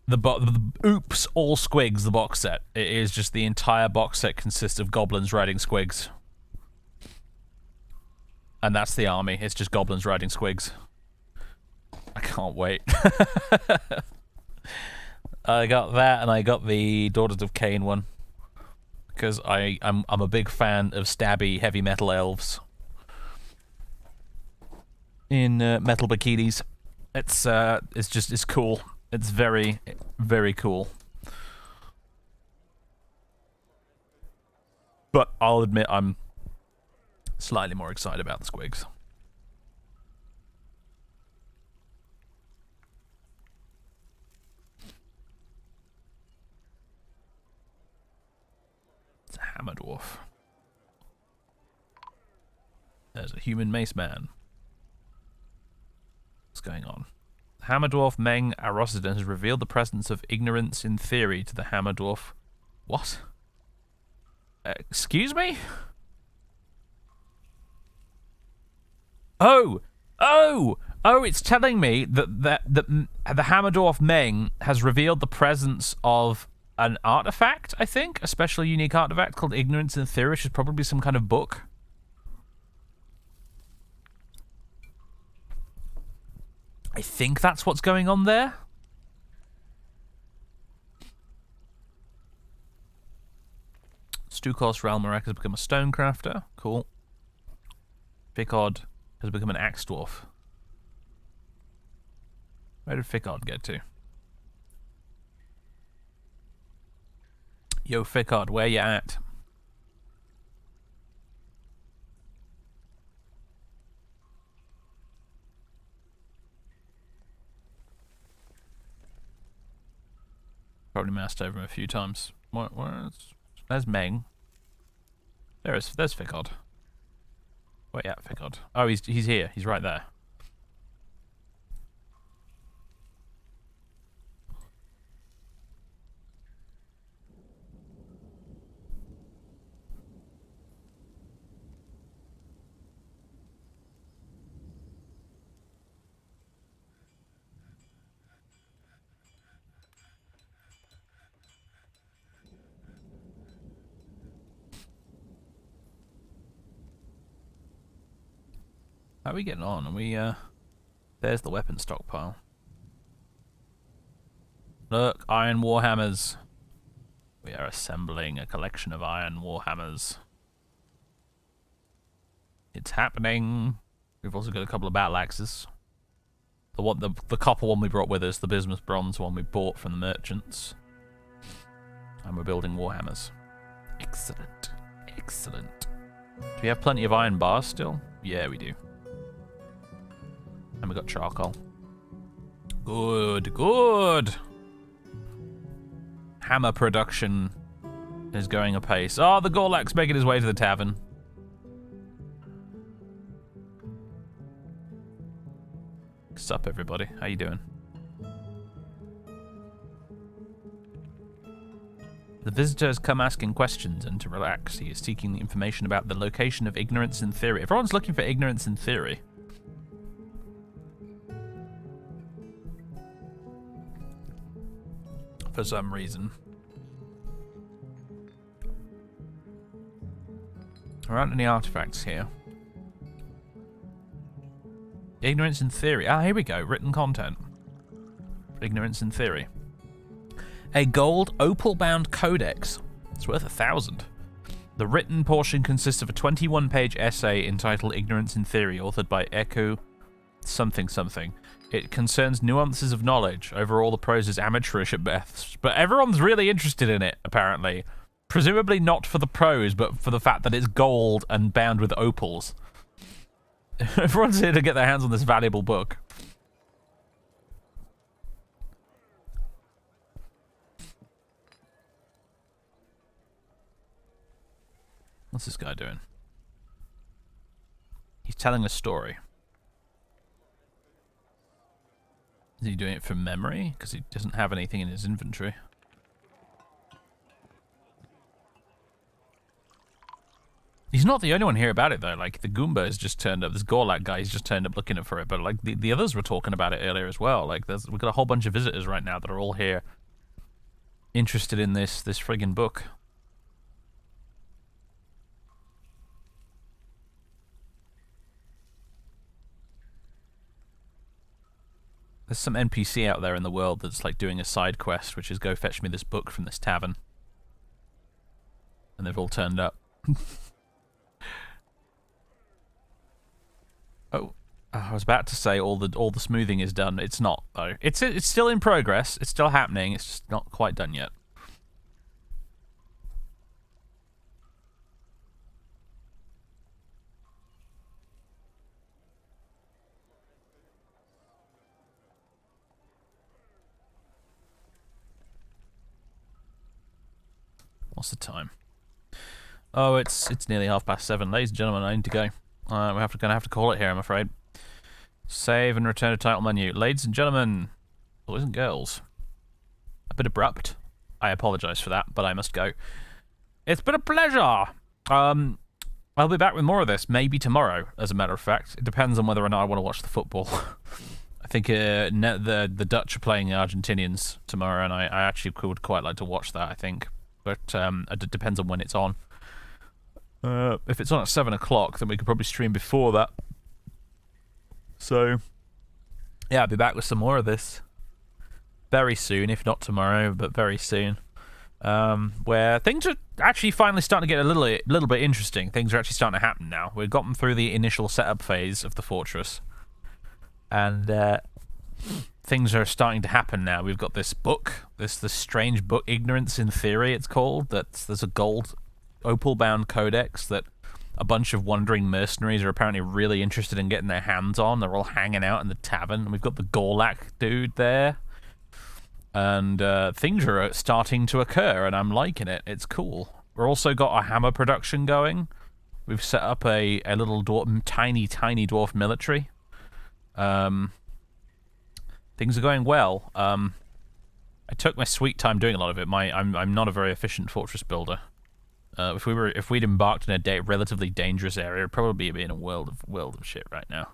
the Oops All Squigs, the box set. It is just the entire box set consists of goblins riding squigs. And that's the army. It's just goblins riding squigs. I can't wait. I got that, and I got the Daughters of Cain one. Because I'm a big fan of stabby heavy metal elves. In metal bikinis. It's cool. It's very, very cool. But I'll admit I'm slightly more excited about the squigs. It's a hammer dwarf. There's a human mace man. What's going on? Hammer dwarf Meng Arosiden has revealed the presence of ignorance in theory to the hammer dwarf. What? Excuse me? Oh, it's telling me that the hammer dwarf Meng has revealed the presence of an artifact, I think, a special unique artifact called Ignorance in Theory, which is probably some kind of book. I think that's what's going on there. Stukos Ralmarek has become a stonecrafter. Cool. Fickod has become an axe dwarf. Where did Fickod get to? Yo, Fickod, where you at? Probably moused over him a few times. There's Meng. There's Fickod. Where you at, Fickod? Oh, he's here. He's right there. How are we getting on? Are we, there's the weapon stockpile. Look, iron warhammers. We are assembling a collection of iron warhammers. It's happening. We've also got a couple of battle axes. The copper one we brought with us, the bismuth bronze one we bought from the merchants. And we're building warhammers. Excellent. Excellent. Do we have plenty of iron bars still? Yeah, we do. And we got charcoal. Good, good. Hammer production is going apace. Oh, the Gorlak's making his way to the tavern. What's up, everybody? How you doing? The visitor has come asking questions, and to relax, he is seeking information about the location of Ignorance in Theory. Everyone's looking for Ignorance in Theory. For some reason. There aren't any artifacts here. Ignorance in Theory. Ah, here we go. Written content. Ignorance in Theory. A gold opal-bound codex. It's worth 1,000. The written portion consists of a 21-page essay entitled Ignorance in Theory, authored by Echo something something. It concerns nuances of knowledge. Overall, the prose is amateurish at best, but everyone's really interested in it, apparently. Presumably not for the prose, but for the fact that it's gold and bound with opals. Everyone's here to get their hands on this valuable book. What's this guy doing? He's telling a story. Is he doing it from memory? Because he doesn't have anything in his inventory. He's not the only one here about it, though. Like, the Goomba has just turned up. This Gorlak guy has just turned up looking for it. But, like, the others were talking about it earlier as well. Like, we've got a whole bunch of visitors right now that are all here interested in this friggin' book. There's some NPC out there in the world that's, like, doing a side quest, which is go fetch me this book from this tavern. And they've all turned up. Oh, I was about to say all the smoothing is done. It's not, though. It's still in progress. It's still happening. It's just not quite done yet. What's the time? Oh, it's nearly 7:30, ladies and gentlemen. I need to go. We're gonna have to call it here, I'm afraid. Save and return to title menu. Ladies and gentlemen, boys and girls. A bit abrupt. I apologise for that, but I must go. It's been a pleasure. I'll be back with more of this, maybe tomorrow, as a matter of fact. It depends on whether or not I want to watch the football. I think the Dutch are playing the Argentinians tomorrow, and I actually would quite like to watch that, I think. But it depends on when it's on. If it's on at 7 o'clock, then we could probably stream before that. So, yeah, I'll be back with some more of this very soon, if not tomorrow, but very soon. Where things are actually finally starting to get a little bit interesting. Things are actually starting to happen now. We've gotten through the initial setup phase of the fortress, and things are starting to happen now. We've got this book, this strange book, Ignorance in Theory, it's called. There's a gold opal-bound codex that a bunch of wandering mercenaries are apparently really interested in getting their hands on. They're all hanging out in the tavern. And we've got the Gorlak dude there. And things are starting to occur, and I'm liking it. It's cool. We've also got a hammer production going. We've set up a little tiny dwarf military. Things are going well. I took my sweet time doing a lot of it. I'm not a very efficient fortress builder. If we'd embarked in a relatively dangerous area, it'd probably be in a world of shit right now.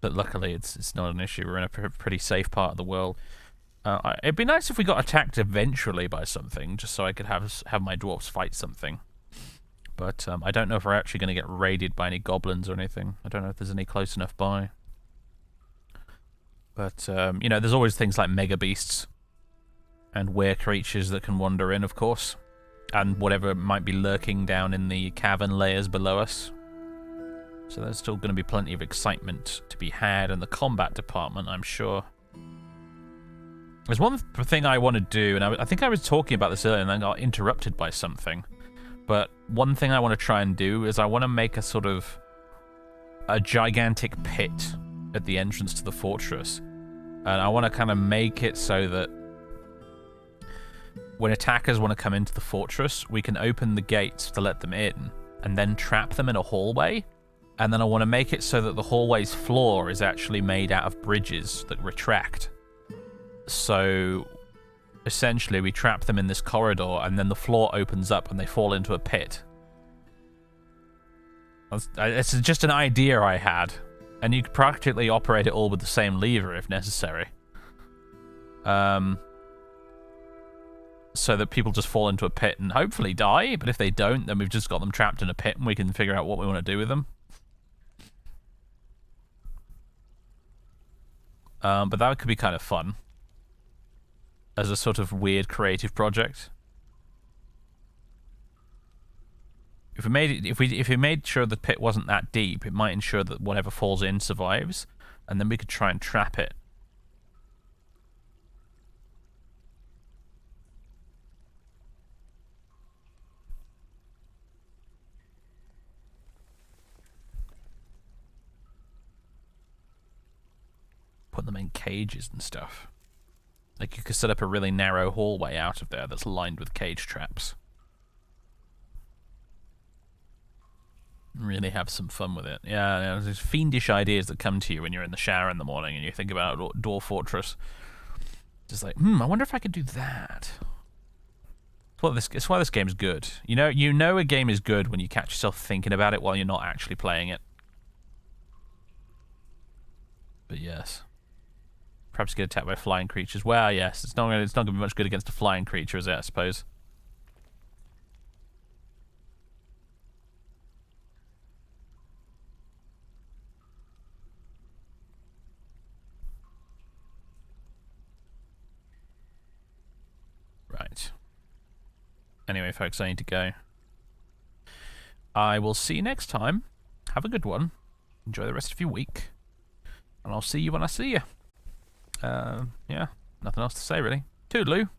But luckily, it's not an issue. We're in a pretty safe part of the world. It'd be nice if we got attacked eventually by something, just so I could have my dwarves fight something. But I don't know if we're actually going to get raided by any goblins or anything. I don't know if there's any close enough by. But you know, there's always things like mega beasts and were creatures that can wander in, of course. And whatever might be lurking down in the cavern layers below us. So there's still going to be plenty of excitement to be had in the combat department, I'm sure. There's one thing I want to do, and I think I was talking about this earlier and then got interrupted by something. But one thing I want to try and do is I want to make a sort of a gigantic pit at the entrance to the fortress. And I want to kind of make it so that when attackers want to come into the fortress, we can open the gates to let them in, and then trap them in a hallway. And then I want to make it so that the hallway's floor is actually made out of bridges that retract. So, essentially, we trap them in this corridor, and then the floor opens up and they fall into a pit. It's just an idea I had. And you could practically operate it all with the same lever if necessary. So that people just fall into a pit and hopefully die, but if they don't, then we've just got them trapped in a pit and we can figure out what we want to do with them. But that could be kind of fun as a sort of weird creative project. If we made sure the pit wasn't that deep, it might ensure that whatever falls in survives, and then we could try and trap it. Put them in cages and stuff. Like, you could set up a really narrow hallway out of there that's lined with cage traps. Really have some fun with it. Yeah, there's fiendish ideas that come to you when you're in the shower in the morning and you think about Dwarf Fortress. Just like, I wonder if I could do that. It's why this game's good. You know a game is good when you catch yourself thinking about it while you're not actually playing it. But yes. Perhaps get attacked by flying creatures. Well, yes, it's not going to be much good against a flying creature, is it, I suppose? Right. Anyway, folks, I need to go. I will see you next time. Have a good one. Enjoy the rest of your week. And I'll see you when I see you. Yeah, nothing else to say, really. Toodaloo.